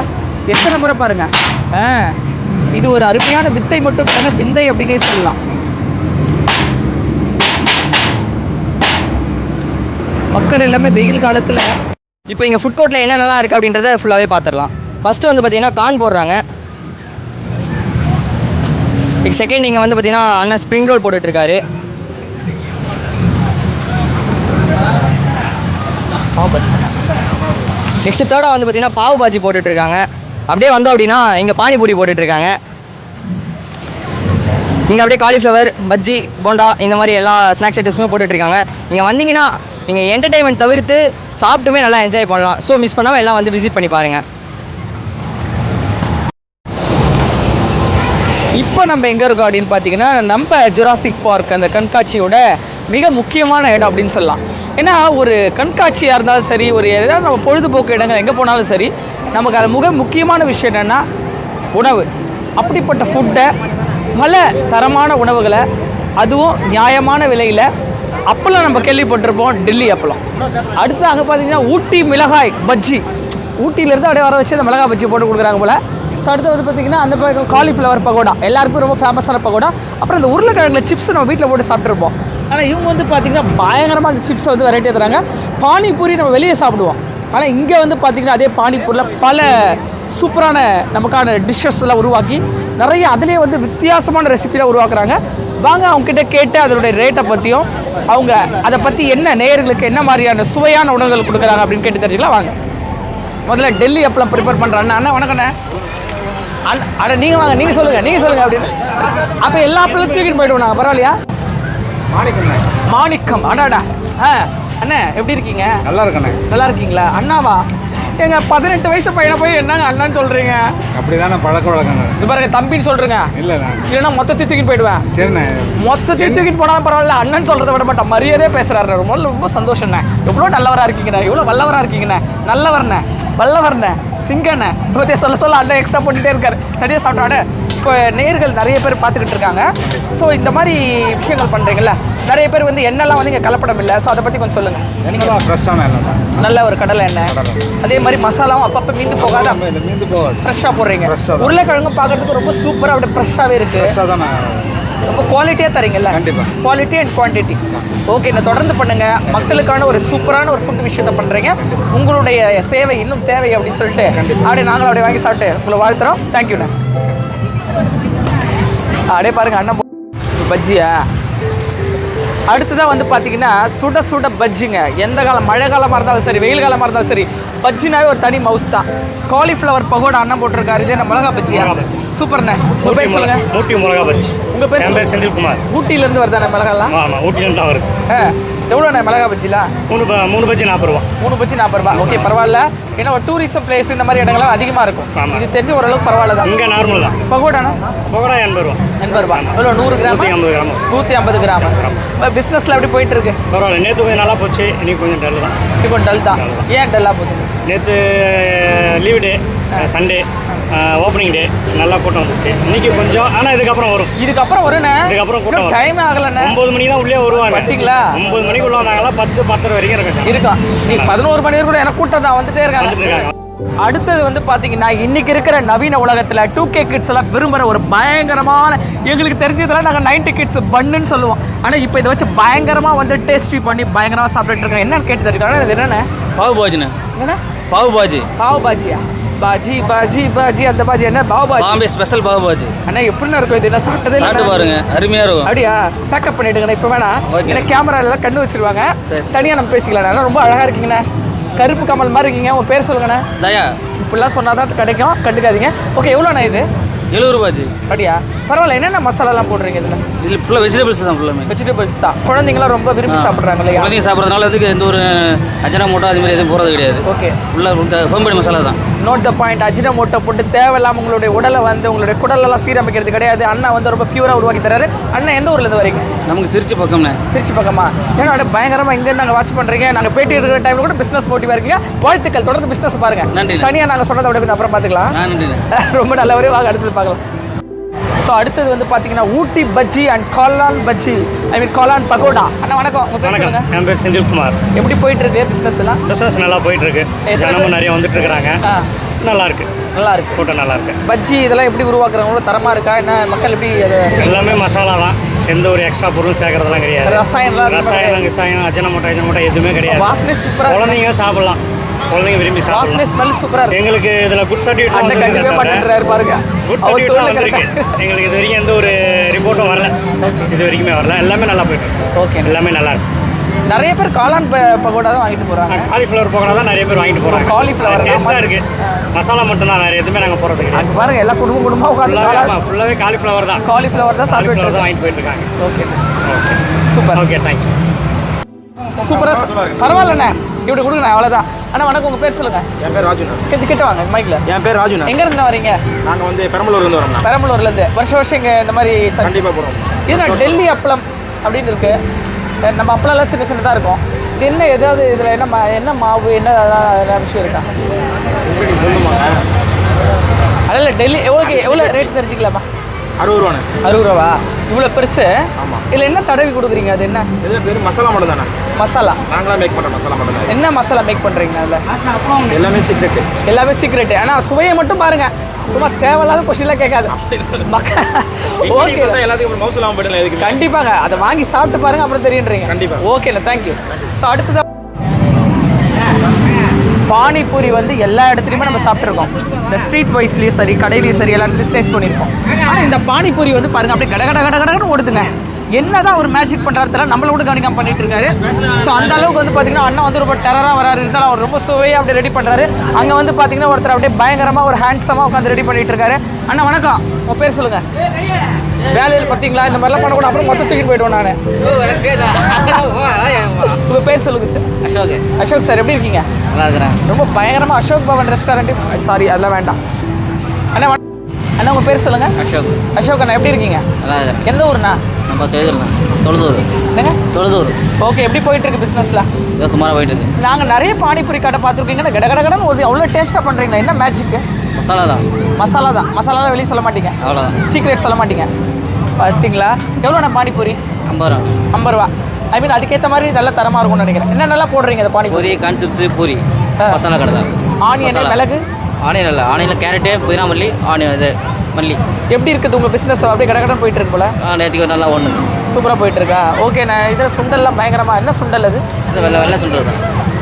எத்தனை முறை பாருங்கள். இது ஒரு அருமையான வித்தை மட்டும் விந்தை அப்படின்னே சொல்லலாம். மக்கள் எல்லாமே வெயில் காலத்தில் இப்போ இங்கே ஃபுட் கோர்ட்டில் என்னென்னலாம் இருக்குது அப்படின்றத ஃபுல்லாகவே பார்த்துடலாம். ஃபஸ்ட்டு வந்து பார்த்தீங்கன்னா கார்ன் போடுறாங்க. செகண்ட் இங்கே வந்து பார்த்தீங்கன்னா அண்ணன் ஸ்ப்ரிங் ரோல் போட்டுட்ருக்காரு. நெக்ஸ்ட் தேர்டாக வந்து பார்த்தீங்கன்னா பாவு பாஜி போட்டுட்ருக்காங்க. அப்படியே வந்தோம் அப்படின்னா இங்கே பானிபூரி போட்டுட்ருக்காங்க. இங்கே அப்படியே காலிஃப்ளவர் பஜ்ஜி போண்டா இந்த மாதிரி எல்லா ஸ்நாக்ஸ் ஐட்டம்ஸுமே போட்டுட்ருக்காங்க. நீங்கள் வந்தீங்கன்னா நீங்கள் என்டர்டைன்மெண்ட் தவிர்த்து சாப்பிட்டுமே நல்லா என்ஜாய் பண்ணலாம். ஸோ மிஸ் பண்ணாமல் எல்லாம் வந்து விசிட் பண்ணி பாருங்கள். இப்போ நம்ம எங்கே இருக்கோம் அப்படின்னு பார்த்தீங்கன்னா, நம்ம ஜுராசிக் பார்க் அந்த கண்காட்சியோட மிக முக்கியமான இடம் அப்படின்னு சொல்லலாம். ஏன்னா ஒரு கண்காட்சியாக இருந்தாலும் சரி, ஒரு ஏதாவது நம்ம பொழுதுபோக்கு இடங்கள் எங்கே போனாலும் சரி, நமக்கு அது மிக முக்கியமான விஷயம் என்னென்னா உணவு. அப்படிப்பட்ட ஃபுட்டை, பல தரமான உணவுகளை, அதுவும் நியாயமான விலையில் அப்பள அப்பளம் நம்ம கேள்விப்பட்டிருப்போம், டெல்லி அப்பளம். அடுத்து அங்கே பார்த்தீங்கன்னா ஊட்டி மிளகாய் பஜ்ஜி. ஊட்டியிலேருந்து அப்படியே வர வச்சு அந்த மிளகாய் பஜ்ஜி போட்டு கொடுக்குறாங்க போல். ஸோ அடுத்து வந்து பார்த்திங்கன்னா அந்த பக்கம் காலிஃப்ளவர் பகோடா, எல்லாருக்கும் ரொம்ப ஃபேமஸான பகோடா. அப்புறம் இந்த உருளைக்கிழங்குல சிப்ஸ் நம்ம வீட்டில் போட்டு சாப்பிட்ருப்போம். ஆனால் இவங்க வந்து பார்த்திங்கன்னா பயங்கரமாக அந்த சிப்ஸை வந்து வெரைட்டியாக தராங்க. பானிபூரி நம்ம வெளியே சாப்பிடுவோம், ஆனால் இங்கே வந்து பார்த்திங்கன்னா அதே பானிபூரியில் பல சூப்பரான நமக்கான டிஷ்ஷஸ்லாம் உருவாக்கி நிறைய அதிலே வந்து வித்தியாசமான ரெசிபிலாம் உருவாக்குறாங்க. வாங்க அவங்ககிட்ட கேட்டு அதனுடைய ரேட்டை பற்றியும் அவங்க அதை பற்றி என்ன நேயர்களுக்கு என்ன மாதிரியான சுவையான உணவுகள் கொடுக்குறாங்க அப்படின்னு கேட்டு தெரிஞ்சுக்கலாம். வாங்க முதல்ல டெல்லி அப்பளம் ப்ரிப்பேர் பண்ணுறாங்க. அண்ணா வணக்கண்ணே. அட நீங்கள் வாங்க, நீங்கள் சொல்லுங்கள் அப்படின்னு. அப்போ எல்லா அப்பளம் தூக்கிட்டு போய்டுவோம் நாங்கள், பரவாயில்லையா? மாணிக்கம் அடாடா. அண்ணே எப்படி இருக்கீங்க? நல்லா இருக்கண்ணே. நல்லா இருக்கீங்களா? அண்ணாவா? எங்க 18 வயசு பையனை போய் என்னங்க அண்ணான்னு சொல்றீங்க? அப்படிதானே பழக்க வழக்கங்க. இது பாருங்க, தம்பின்னு சொல்றேங்க. இல்லைன்னா மொத்தத்தை தூக்கிட்டு போயிடுவேன். சரிண்ணே, மொத்தத்தை தூக்கிட்டு போனாலும் பரவாயில்ல, அண்ணன் சொல்றதை விட மாட்டேன், மரியாதையே பேசுறாரு. ரொம்ப சந்தோஷம்ண்ணே. எவ்வளோ நல்லவரா இருக்கீங்கண்ணே, எவ்வளோ வல்லவரா இருக்கீங்கண்ணே. நல்லவர்ண்ணே, வல்லவர்ண்ணே, சிங்கண்ணே. இப்போதே சொல்ல அண்ணன் எக்ஸ்ட்ரா பண்ணிட்டே இருக்காரு. சரியாக சாப்பிட்டாடு. இப்போ நேயர்கள் நிறைய பேர் பார்த்துக்கிட்டு இருக்காங்க. ஸோ இந்த மாதிரி விஷயங்கள் பண்ணுறீங்கல்ல, நிறைய பேர் வந்து எண்ணெய்லாம் வந்து இங்கே கலப்படம் இல்லை. ஸோ அதை பற்றி கொஞ்சம் சொல்லுங்கள். என்னதான் ஃப்ரெஷ்ஷான எண்ணெய், நல்ல ஒரு கடலை எண்ணெய். அதே மாதிரி மசாலாவும் அப்பப்போ மீந்து போகாது, ஃப்ரெஷ்ஷாக போடுறீங்க. உருளைக்கிழங்கு பார்க்கறதுக்கு ரொம்ப சூப்பராக அப்படியே ஃப்ரெஷ்ஷாகவே இருக்குது. ரொம்ப குவாலிட்டியாக தரீங்கல்ல? கண்டிப்பாக. Quality and quantity. ஓகே, நான் தொடர்ந்து பண்ணுங்கள். மக்களுக்கான ஒரு சூப்பரான ஒரு ஃபுட் விஷயத்தை பண்ணுறீங்க. உங்களுடைய சேவை இன்னும் தேவை அப்படின்னு சொல்லிட்டு அப்படியே நாங்களும் அப்படியே வாங்கி சாப்பிட்டு உங்களை வாழ்த்துறோம். தேங்க்யூண்ணே. அப்படியே பாருங்கள் அண்ணன் பஜ்ஜியா. அடுத்ததான் வந்து பார்த்தீங்கன்னா சுட சுட பஜ்ஜிங்க. எந்த காலம், மழை காலமாக இருந்தாலும் சரி, வெயில் காலமாக இருந்தாலும் சரி, பஜ்ஜினாவே ஒரு தனி மவுஸ் தான். காலிஃப்ளவர் பகோடா அண்ணன் போட்டிருக்காரு. இது என்ன மிளகா பஜ்ஜியா? சூப்பர்ண்ணே. உங்கள் பேர் சொல்லுங்க. ஊட்டி மிளகா பஜ்ஜி. உங்கள் பேர்? என் பேர் செந்தில்குமார். ஊட்டியிலேருந்து வருதாண்ணே மிளகாலாம்? ஆமாம், ஊட்டிலேருந்து தான் வருது. எவ்வளோண்ணே மிளகா பஜ்ஜிலாம்? 3 பஜ்ஜி 40 ரூபா. 3 பஜ்ஜி 40 ரூபா. ஓகே, பரவாயில்ல. ஏன்னா ஒரு டூரிசம் பிளேஸ் இந்த மாதிரி இடங்கள்லாம் அதிகமாக இருக்கும். இது தெரிஞ்சு ஓரளவுக்கு பரவாயில்ல தான். இங்கே நார்மல் தான். பகோடாண்ணா? பகோடா 80 ரூபா. 80 ரூபா. எவ்வளோ? 100 கிராம்? 150 கிராம். பிஸ்னஸ்ல எப்படி போயிட்டு இருக்கு? பரவாயில்ல. நேற்று கொஞ்சம் நல்லா போச்சு, இன்னைக்கு கொஞ்சம் டல் தான். இது கொஞ்சம் டல் தான். ஏன் டல்லாக போகுது? நேற்று லீவ் டே, சண்டே, ஓப்பனிங் டே, நல்லா கூட்டம் வந்துச்சு. இன்னைக்கு கொஞ்சம், ஆனால் இதுக்கப்புறம் வரும். இதுக்கப்புறம் வருண்ணே. இதுக்கப்புறம் கூட்டம் வரும். டைம் ஆகலண்ணே. 9 மணி தான் உள்ளே வருவாங்க. பார்த்தீங்களா? 9 மணிக்குள்ள வந்தாங்களா 10-10:30 வரைக்கும் இருக்கும். நீ 11 மணி வரைக்கும் கூட எனக்கு கூட்டம் தான் வந்துட்டே இருக்காங்க. அடுத்தது வந்து பார்த்தீங்கன்னா இன்னைக்கு இருக்கிற நவீன உலகத்தில் 2K கிட்ஸ் எல்லாம் விரும்புகிற ஒரு பயங்கரமான, எங்களுக்கு தெரிஞ்சதெல்லாம் நாங்கள் 90 கிட்ஸ் பண்ணுன்னு சொல்லுவோம். ஆனால் இப்போ இதை வச்சு பயங்கரமாக வந்து டேஸ்டி பண்ணி பயங்கரமாக சாப்பிட்டுட்டு இருக்கோம். என்னன்னு கேட்டு தெரிஞ்சுக்கலாம். இது என்னென்ன? பாவு பாஜிண்ணே. என்ன பாவு பாஜி? பாவு பாஜியா? பாஜி பாஜி பாஜி அந்த பாஜி என்ன? பாவு பாஜி. பாம்பே ஸ்பெஷல் பாவு பாஜி. அண்ணா எப்படின்னா இருக்கும் இது? என்ன சாப்பிட்டதே சாப்பிட்டு பாருங்க, அருமையாக இருக்கும். அப்படியா? பேக்கப் பண்ணிட்டுங்கண்ணா. இப்போ வேணா, ஏன்னா கேமரா எல்லாம் கண்ணு வச்சிருவாங்க. தனியாக நம்ம பேசிக்கலாம். ரொம்ப அழகாக இருக்கீங்கண்ணா, கருப்பு கமல் மாதிரி இருக்கீங்க. உங்கள் பேர் சொல்லுங்கண்ணா. தயா. இப்படிலாம் சொன்னால் தான் கிடைக்கும், கண்டுக்காதீங்க. ஓகே, எவ்வளோண்ணா இது? 70 ரூபாஜி. அப்படியா? பரவாயில்ல. என்னென்ன மசாலாலாம் போடுறீங்க இதில்? இதில் ஃபுல்லாக வெஜிடபிள்ஸ் தான். ஃபுல்லாமே வெஜிடபிள்ஸ் தான். குழந்தைங்களாம் ரொம்ப விரும்பி சாப்பிட்றாங்க இல்லையா? குழந்தைங்க சாப்பிட்றதுனால அதுக்கு எந்த ஒரு அஜினமோட்டோ அது மாதிரி எதுவும் போகிறது கிடையாது. ஓகே, ஃபுல்லாக ஹோம்மேட் மசாலா தான். Note the point. அஜினமோட்டோ போட்டு தேவையில்லாமல் உங்களுடைய உடலை வந்து உங்களுடைய குடலெல்லாம் சீரமைக்கிறது கிடையாது. அண்ணா வந்து ரொம்ப பியூராக உருவாக்கி தராரு. அண்ணா எந்த ஊர்லேருந்து வரீங்க? நமக்கு திருச்சி பக்கம்ண்ணே. திருச்சி பக்கமா? ஏன்னா அப்படியே பயங்கரமாக இங்கேருந்து நாங்கள் வாட்ச் பண்ணுறீங்க. நாங்கள் பேட்டி எடுக்கிற டைமில் கூட பிஸ்னஸ் மோட்டிவாக இருக்கீங்க. வாழ்த்துக்கள். தொடர்ந்து பிஸ்னஸ் பாருங்கள். நன்றி. தனியாக நாங்கள் சொன்னதை விட கொஞ்சம் அப்புறம் பார்த்துக்கலாம். நன்றி. ரொம்ப நல்லவரே. வாங்க அடுத்தது பார்க்கலாம். ஸோ அடுத்தது வந்து பார்த்தீங்கன்னா ஊட்டி பஜ்ஜி அண்ட் காளான் பஜ்ஜி, ஐ மீன் காளான் பகோடா. அண்ணா வணக்கம். உங்கள் பேர் சொல்லுங்க. என் பேர் செந்தில்குமார். எப்படி போயிட்டு இருக்கு பிஸ்னஸ் எல்லாம்? பிஸ்னஸ் நல்லா போயிட்டு இருக்கு. ஜனமும் நிறைய வந்துட்டு இருக்கிறாங்க. நல்லா இருக்கு. நல்லா இருக்கு. கூட்டம் நல்லா இருக்கு. பஜ்ஜி இதெல்லாம் எப்படி உருவாக்குறவங்களும் தரமாக இருக்கா? என்ன மக்கள் எப்படி அது? எல்லாமே மசாலா தான், எந்த ஒரு எக்ஸ்ட்ரா பொருளும் சேர்க்கறதெல்லாம் கிடையாது. ரசாயனம் அஜினமோட்டோ எதுவுமே கிடையாது. வாசனை சூப்பராக. குழந்தைங்க சாப்பிடலாம், குழந்தைங்க விரும்பி சாப்பிடலாம். வாசனை ஸ்மெல் சூப்பராக இருக்கு. எங்களுக்கு இதில் குட் சர்டிஃபிகேட் அந்த கண்டிப்பாக பண்ணிட்டுறாரு பாருங்க. குட் சர்டிஃபிகேட் வந்துருக்கு. எங்களுக்கு இது வரைக்கும் எந்த ஒரு ரிப்போர்ட்டும் வரல, இது வரைக்குமே வரல. எல்லாமே நல்லா போயிட்டு இருக்கு. ஓகே, எல்லாமே நல்லா இருக்கு. நிறைய பேர் காளான் பகோடா தான் வாங்கிட்டு போகிறாங்க. காலிஃப்ளவர் பகோடா தான் நிறைய பேர் வாங்கிட்டு போகிறாங்க. காலிஃப்ளவர் டேஸ்ட்டாக இருக்கு. மசாலா மட்டும் தான், வேறு எதுவுமே நாங்கள் போகிறது கிடையாது. அது பாருங்க, எல்லா குடும்பமாக உட்காந்து ஃபுல்லாகவே காலிஃப்ளவர் தான். காலிஃப்ளவர் தான் சாப்பிட்டு தான் வாங்கிட்டு போயிட்டு இருக்காங்க. Okay okay super. Okay, thank you. சூப்பராக. பரவாயில்லண்ணே, இப்படி கொடுங்க. அவ்வளோதான். அண்ணா வணக்கம். உங்கள் பேர் சொல்லுங்கள். என் பேர் ராஜுண்ணா. கிட்ட வாங்க மைக்கில். என் பேர் ராஜுண்ணா. எங்கேருந்து வரீங்க? நாங்கள் வந்து பெரம்பலூர்லேருந்து வரோம்ண்ணா. பெரம்பலூர்லேருந்து. வருஷம் இங்கே இந்த மாதிரி கண்டிப்பாக போகிறோம். இது டெல்லி அப்பளம் அப்படின்னு இருக்கு. நம்ம அப்பளம்லாம் சின்ன சின்னதாக இருக்கும். இது என்ன, ஏதாவது இதில் என்ன மாவு என்ன விஷயம் இருக்கா? உங்களுக்கு சொல்லுமாங்க. அதில் டெல்லி எவ்வளோ ரேட் தெரிஞ்சுக்கலாமா? 60 ரூபாண்ணே. 60 ரூபா. இவ்வளோ பெருசு. ஆமாம். இதில் என்ன தடவி கொடுக்குறீங்க? அது என்ன இது பேர் மசாலா மட்டும் தானே. மசாலா? நாங்களாம் மேக் பண்ணுற மசாலா மட்டும் தான். என்ன மசாலா மேக் பண்ணுறீங்க அதில்? எல்லாமே சீக்ரெட்டு. எல்லாமே சீக்ரெட்டு. ஆனால் சுவையை மட்டும் பாருங்க, சும்மா தேவையில்லாத கொஸ்டின்லாம் கேட்காது. ஓகே, எல்லாத்துக்கும் மவுசு இல்லாமல் போயிடலாம். எதுக்கு? கண்டிப்பாக அதை வாங்கி சாப்பிட்டு பாருங்க, அப்புறம் தெரியுன்றீங்க. கண்டிப்பாக. ஓகேண்ணா, தேங்க்யூ. ஸோ அடுத்ததான் பானிபூரி வந்து எல்லா இடத்துலையுமே நம்ம சாப்பிட்ருக்கோம். இந்த ஸ்ட்ரீட் வைஸ்லேயும் சரி, கடையிலையும் சரி, எல்லா இடத்துலையும் டேஸ்ட் பண்ணியிருக்கோம். ஆனால் இந்த பானிபூரி வந்து பாருங்கள், அப்படியே கட கட கட கடன்னு ஓடுதுங்க. என்னதான் ஒரு மேஜிக் பண்ணுறாரு தெரியல, நம்மள கூட கவனிக்காம பண்ணிட்டு இருக்காரு. ஸோ அந்த அளவுக்கு வந்து பார்த்தீங்கன்னா அண்ணன் வந்து ரொம்ப டெரராக வராரு, இருந்தாலும் அவர் ரொம்ப சுவையாக அப்படி ரெடி பண்ணுறாரு. அங்கே வந்து பார்த்தீங்கன்னா ஒருத்தர் அப்படியே பயங்கரமாக ஒரு ஹேண்ட்ஸமாக உட்காந்து ரெடி பண்ணிட்டு இருக்காரு. அண்ணா வணக்கம், உங்கள் பேர் சொல்லுங்கள். வேலையில் பார்த்தீங்களா இந்த மாதிரிலாம் பண்ணக்கூடாது, அப்புறம் மொத்தம் தூக்கிட்டு போயிடுவோம் நான். உங்கள் பேர் சொல்லுங்கள் சார். அசோக். அசோக் சார், எப்படி இருக்கீங்க? நல்லா இருக்கிறேன். ரொம்ப பயங்கரமாக அசோக் பவன் ரெஸ்டாரண்ட்டு. சாரி, அதெல்லாம் வேண்டாம். அண்ணா அண்ணா உங்கள் பேர் சொல்லுங்கள். அசோக். அசோக் அண்ணா, எப்படி இருக்கீங்க? நல்லா இருக்கிறேன். எந்த ஊர்ண்ணா? நம்ம தொழுதூர். என்னங்க? தொழுதூர். ஓகே, எப்படி போயிட்டு இருக்கு பிஸ்னஸ்லாம்? ஏதோ சுமாராக போயிட்டு இருக்கு. நாங்கள் நிறைய பானிபூரி கடை பார்த்துருக்கீங்கன்னா கட கட கடன்னு ஒரு அவ்வளோ டேஸ்ட்டாக பண்ணுறீங்களா? என்ன மேஜிக்கு? மசாலா தான். மசாலா தான். மசாலா வெளியே சொல்ல மாட்டீங்க, அவ்வளோதான். சீக்ரெட் சொல்ல மாட்டீங்க. பார்த்தீங்களா எவ்வளோண்ணா பானிபூரி? 50 ரூபா. 50 ரூபா. ஐ மீன் அதுக்கேற்ற மாதிரி நல்ல தரமாக இருக்கும்னு நினைக்கிறேன். என்ன நல்லா போடுறீங்க இந்த பானிபூரி? பூரி, கான்சிப்ஸு, பூரி, மசாலா கடை தான். ஆனியன், மிளகு? ஆனியன் இல்லை, ஆனியனில் கேரட்டு, புதினா மல்லி, ஆனியன் இது மல்லி. எப்படி இருக்குது உங்கள் பிஸ்னஸ்? அப்படியே கடை கடை போயிட்டு இருக்கு போல. நேற்றுக்கு நல்லா ஒன்று சூப்பராக போயிட்டு இருக்கா? ஓகே. நான் இதில் சுண்டல்லாம் பயங்கரமாக. என்ன சுண்டல் அது? வெள்ளை சுண்டல் தான்.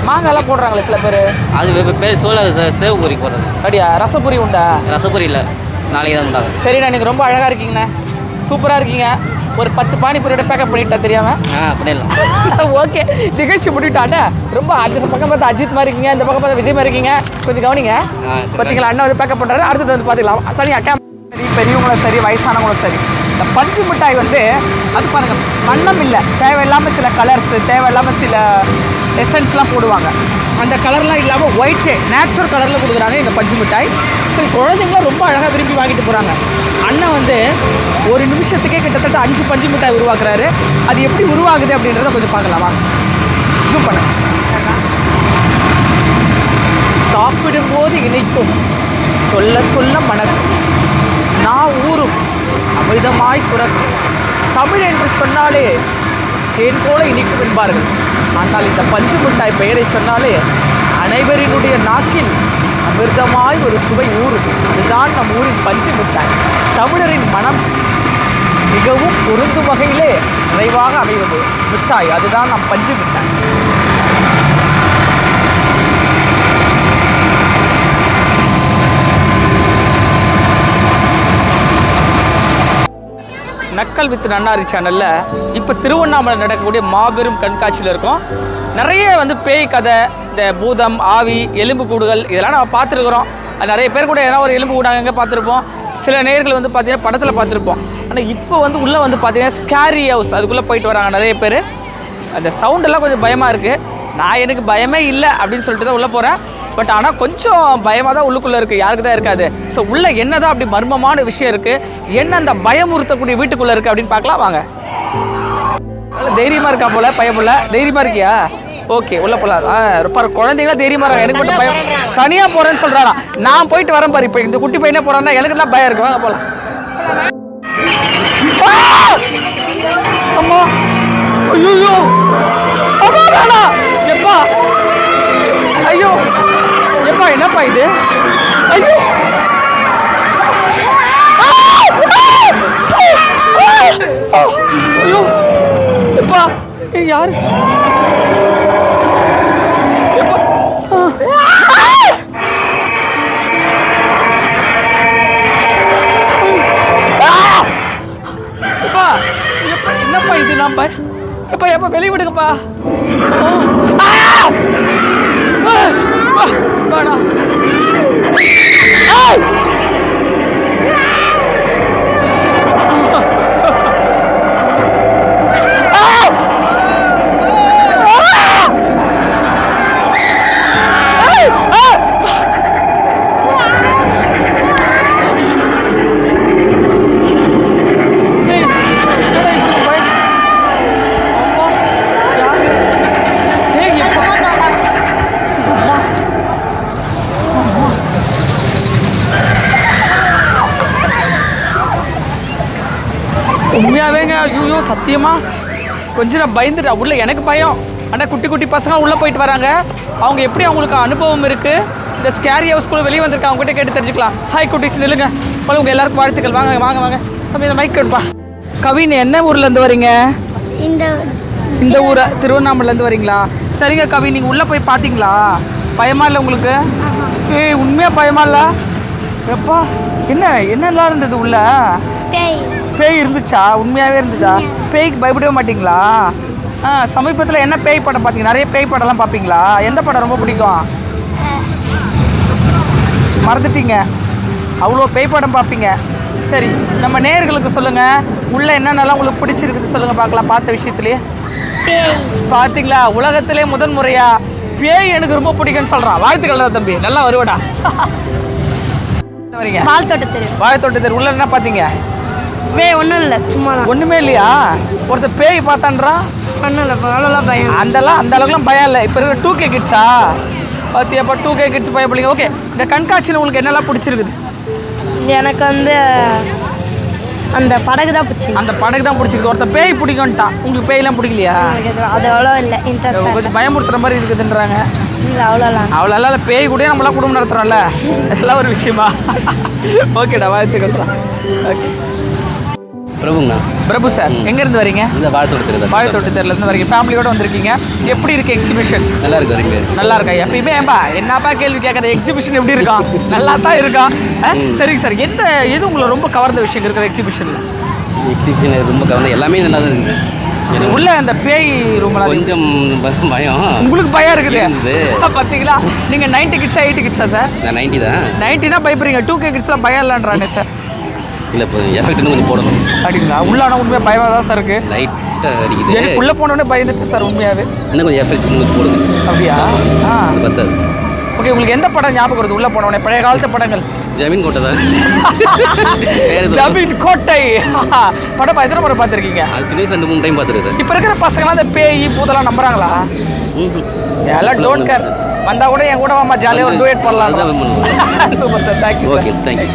மாங்காய்லாம் போடுறாங்களே சில பேர். அது பேர் சேவ் பூரி போடுறது. அப்படியா? ரசபூரி உண்டா? ரசபூரி இல்லை, நாளைக்கு தான் உண்டாகும். சரிண்ணா, நீங்கள் ரொம்ப அழகாக இருக்கீங்கண்ணா, சூப்பராக இருக்கீங்க. ஒரு 10 பானிபூரியோட பேக்கப் பண்ணிட்டா தெரியாமல். பண்ணிடலாம். ஓகே, நிகழ்ச்சி முடிவிட்டாண்ணா. ரொம்ப அந்த பக்கம் பார்த்து அஜித் மாதிரி இருக்கீங்க, இந்த பக்கம் பார்த்து விஜய் மாதிரி இருக்கீங்க. கொஞ்சம் கவனிங்க. பார்த்தீங்களா, அண்ணா வந்து பேக்கப் பண்ணுறாரு. அடுத்தது வந்து பார்த்துக்கலாம். சரி, அக்கா சரி, பெரியவங்களும் சரி, வயசானவங்களும் சரி, இந்த பஞ்சு மிட்டாய் வந்து அது பாருங்கள், வண்ணம் இல்லை, தேவையில்லாமல் சில கலர்ஸு, தேவையில்லாமல் சில எசன்ஸ்லாம் போடுவாங்க. அந்த கலர்லாம் இல்லாமல் ஒயிட் நேச்சுரல் கலரில் கொடுக்குறாங்க இந்த பஞ்சு மிட்டாய். சரி, குழந்தைங்களாம் ரொம்ப அழகாக விரும்பி வாங்கிட்டு போகிறாங்க. அண்ணன் வந்து ஒரு நிமிஷத்துக்கே கிட்டத்தட்ட 5 பஞ்சு மிட்டாய் உருவாக்குறாரு. அது எப்படி உருவாகுது அப்படின்றத கொஞ்சம் பார்க்கலாமா? ஜூம் பண்ண. சாப்பிடும்போது இணைக்கும், சொல்ல சொல்ல மணக்கும், நான் ஊரும் அமிர்தமாய் சுரக்கும், தமிழ் என்று சொன்னாலே தேன் போல இனிக்கும் என்பார்கள். ஆனால் இந்த பஞ்சு மிட்டாய் பெயரை சொன்னாலே அனைவரினுடைய நாக்கில் அமிர்தமாய் ஒரு சுவை ஊறும். அதுதான் நம் ஊரின் பஞ்சு மிட்டாய். தமிழரின் மனம் மிகவும் பொருந்தும் வகையிலே நிறைவாக அமைவது மிட்டாய், அதுதான் நம் பஞ்சு மிட்டாய். நக்கல் வித் நன்னாரி சேனலில் இப்போ திருவண்ணாமலை நடக்கக்கூடிய மாபெரும் கண்காட்சியில் இருக்கும். நிறைய வந்து பேய் கதை, இந்த பூதம், ஆவி, எலும்பு கூடுகள் இதெல்லாம் நம்ம பார்த்துருக்குறோம். அது நிறைய பேர் கூட எதனா ஒரு எலும்பு கூடாங்க எங்கே பார்த்துருப்போம். சில நேர்கள் வந்து பார்த்தீங்கன்னா படத்தில் பார்த்துருப்போம். ஆனால் இப்போ வந்து உள்ளே வந்து பார்த்தீங்கன்னா ஸ்கேரி ஹவுஸ், அதுக்குள்ளே போயிட்டு வராங்க நிறைய பேர். அந்த சவுண்டெல்லாம் கொஞ்சம் பயமாக இருக்குது. நான் எனக்கு பயமே இல்லை அப்படின்னு சொல்லிட்டு தான் உள்ளே போகிறேன். பட் ஆனால் கொஞ்சம் பயமாக தான் உள்ளுக்குள்ளே இருக்குது, யாருக்கு தான் இருக்காது. ஸோ உள்ளே என்ன தான் அப்படி மர்மமான விஷயம் இருக்குது, என்ன அந்த பயமுறுத்தக்கூடிய வீட்டுக்குள்ளே இருக்குது அப்படின்னு பார்க்கலாம் வாங்க. நல்லா தைரியமாக இருக்கா போல் பையன் போல். தைரியமாக இருக்கியா? ஓகே, உள்ளே போகலாம். ரொம்ப குழந்தைங்களாம் தைரியமாக இருக்காங்க. எனக்கு மட்டும் பயம். தனியாக போகிறேன்னு சொல்கிறாரா? நான் போயிட்டு வரேன் பாரு. இப்போ இந்த குட்டி பையனே போகிறான்னா எனக்குலாம் பயம் இருக்கு. வாங்க போகலாம். அம்மா, ஐயோ, அம்மா வேணாம். எப்பா, ஐயோ, எப்பா என்னப்பா இது? ஐயோ, ஐயோ, எப்பா யாரு? எப்பா, என்னப்பா இது? நான் எப்பா எப்பா வெளியே விடுங்கப்பா. வேணாம். உண்மையாவேங்க ஐயோ சத்தியமா கொஞ்சம் நான் பயந்துட்டேன். உள்ள எனக்கு பயம். ஆனால் குட்டி குட்டி பசங்க உள்ளே போயிட்டு வராங்க. அவங்க எப்படி அவங்களுக்கு அனுபவம் இருக்குது இந்த ஸ்கேரி ஹவுஸ்குள்ளே வெளியே வந்திருக்காங்க, அவங்ககிட்ட கேட்டு தெரிஞ்சுக்கலாம். ஹாய் குட்டிஸ் நில்லுங்க. உங்கள் எல்லாருக்கும் வாழ்த்துக்கள். வாங்க வாங்க வாங்க நம்ம இந்த மைக் எடுப்பா. கவின் என்ன ஊர்லேருந்து வரீங்க? இந்த ஊரை திருவண்ணாமலேருந்து வரீங்களா? சரிங்க கவின், நீங்கள் உள்ளே போய் பார்த்தீங்களா? பயமா இல்லை உங்களுக்கு? ஏய் உண்மையாக பயமா இல்லை? எப்பா என்னெல்லாம் இருந்தது உள்ள? பேய் இருந்துச்சா? உண்மையாகவே இருந்துச்சா? பேய்க்கு பயப்படவே மாட்டிங்களா? சமீபத்தில் என்ன பேய் படம் பார்த்தீங்க? நிறைய பேய் படம்லாம் பார்ப்பீங்களா? எந்த படம் ரொம்ப பிடிக்கும்? மறந்துட்டீங்க, அவ்வளோ பேய் படம் பார்ப்பீங்க. சரி, நம்ம நேயர்களுக்கு சொல்லுங்கள், உள்ளே என்னென்னலாம் உங்களுக்கு பிடிச்சிருக்குது சொல்லுங்கள் பார்க்கலாம். பார்த்த விஷயத்துலேயே பார்த்தீங்களா? உலகத்திலே முதன் முறையா பேய் எனக்கு ரொம்ப பிடிக்கும்னு சொல்கிறான். வாழ்த்துக்கள் தான் தம்பி, நல்லா வருவடா. வரீங்க வாழைத்தோட்டத்தில் உள்ள என்ன பார்த்தீங்க? ஒன்றும் இல்லை, சும்மா தான். ஒன்றுமே இல்லையா? ஒருத்தர் பேய் பார்த்தான்றான். ஒன்றும் இல்லை, அவ்வளோலாம் பயம். அந்த அளவுக்குலாம் பயம் இல்லை. இப்போ இருக்கிற 2K கிட்ஸா பார்த்தியாப்பா? 2K kids பயப்படுங்க. ஓகே, இந்த கண்காட்சியில் உங்களுக்கு என்னெல்லாம் பிடிச்சிருக்குது? எனக்கு வந்து அந்த படகு தான் பிடிச்சி. அந்த படகு தான் பிடிச்சிருக்கு. ஒருத்தர் பேய் பிடிக்கும்ட்டான். உங்களுக்கு பேயெல்லாம் பிடிக்கலையா? அது அவ்வளோ இல்லை, இன்ட்ரெஸ்ட். கொஞ்சம் பயமுறுத்துற மாதிரி இருக்குதுன்றாங்க. இல்லை அவ்வளோலாம். அவ்வளோ பேய் கூட நம்மளாம் குடும்பம் நடத்துகிறோம்ல, அதெல்லாம் ஒரு விஷயமா? ஓகேடா, வாழ்த்துக்கள். ஓகே பிரபுங்கண்ணா. பிரபு சார், எங்கேருந்து வரீங்க? இந்த வாழைத்தோட்டத்திலேருந்து வரீங்க. ஃபேமிலியோட வந்திருக்கீங்க. எப்படி இருக்கு எக்ஸிபிஷன்? நல்லா இருக்கு. வரீங்க நல்லா இருக்கா? எப்பயுமே ஏன்பா என்னப்பா கேள்வி கேட்குற? எக்ஸிபிஷன் எப்படி இருக்கான்? நல்லா தான் இருக்கான். சரிங்க சார், எது உங்களை ரொம்ப கவர்ந்த விஷயம் இருக்கிற எக்ஸிபிஷனில்? எக்ஸிபிஷன் ரொம்ப கவர்ந்த எல்லாமே நல்லா தான் இருக்குது. உள்ள அந்த பேய் ரூம்ல கொஞ்சம் பயம். உங்களுக்கு பயம் இருக்குது பார்த்தீங்களா? நீங்கள் 90 கிட்ஸா 80 கிட்ஸா சார்? நான் 90 தான். 90னா பயப்படுறீங்க. 2K கிட்ஸ்லாம் பயம் இல்லைன்றானே சார். இல்லை, இப்போ எஃபெக்ட் இன்னும் கொஞ்சம் போடணும். அப்படிங்களா? உள்ளான உண்மையாக பயமாக தான் சார் இருக்குது. லைட்டாக அடிக்குது. எனக்கு உள்ளே போனோடனே பயந்துட்டு சார் உண்மையாகவே. இன்னும் கொஞ்சம் எஃபெக்ட் கொஞ்சம் போடுங்க. அப்படியா? பத்தாது. ஓகே, உங்களுக்கு எந்த படம் ஞாபகம் வருது உள்ளே போனோடனே? பழைய காலத்து படங்கள். ஜமீன் கோட்டை தான். ஜமீன் கோட்டை படம் எத்தனை முறை பார்த்துருக்கீங்க? அது சின்ன வயசு 2-3 டைம் பார்த்துருக்கேன். இப்போ இருக்கிற பசங்களாம் அந்த பேய் பூதெல்லாம் நம்புறாங்களா? எல்லாம் டோன்ட் கேர். வந்தா கூட என் கூட வாமா, ஜாலியாக ஒரு டூயட் பண்ணலாம். Super sir, thank you. Okay, thank you.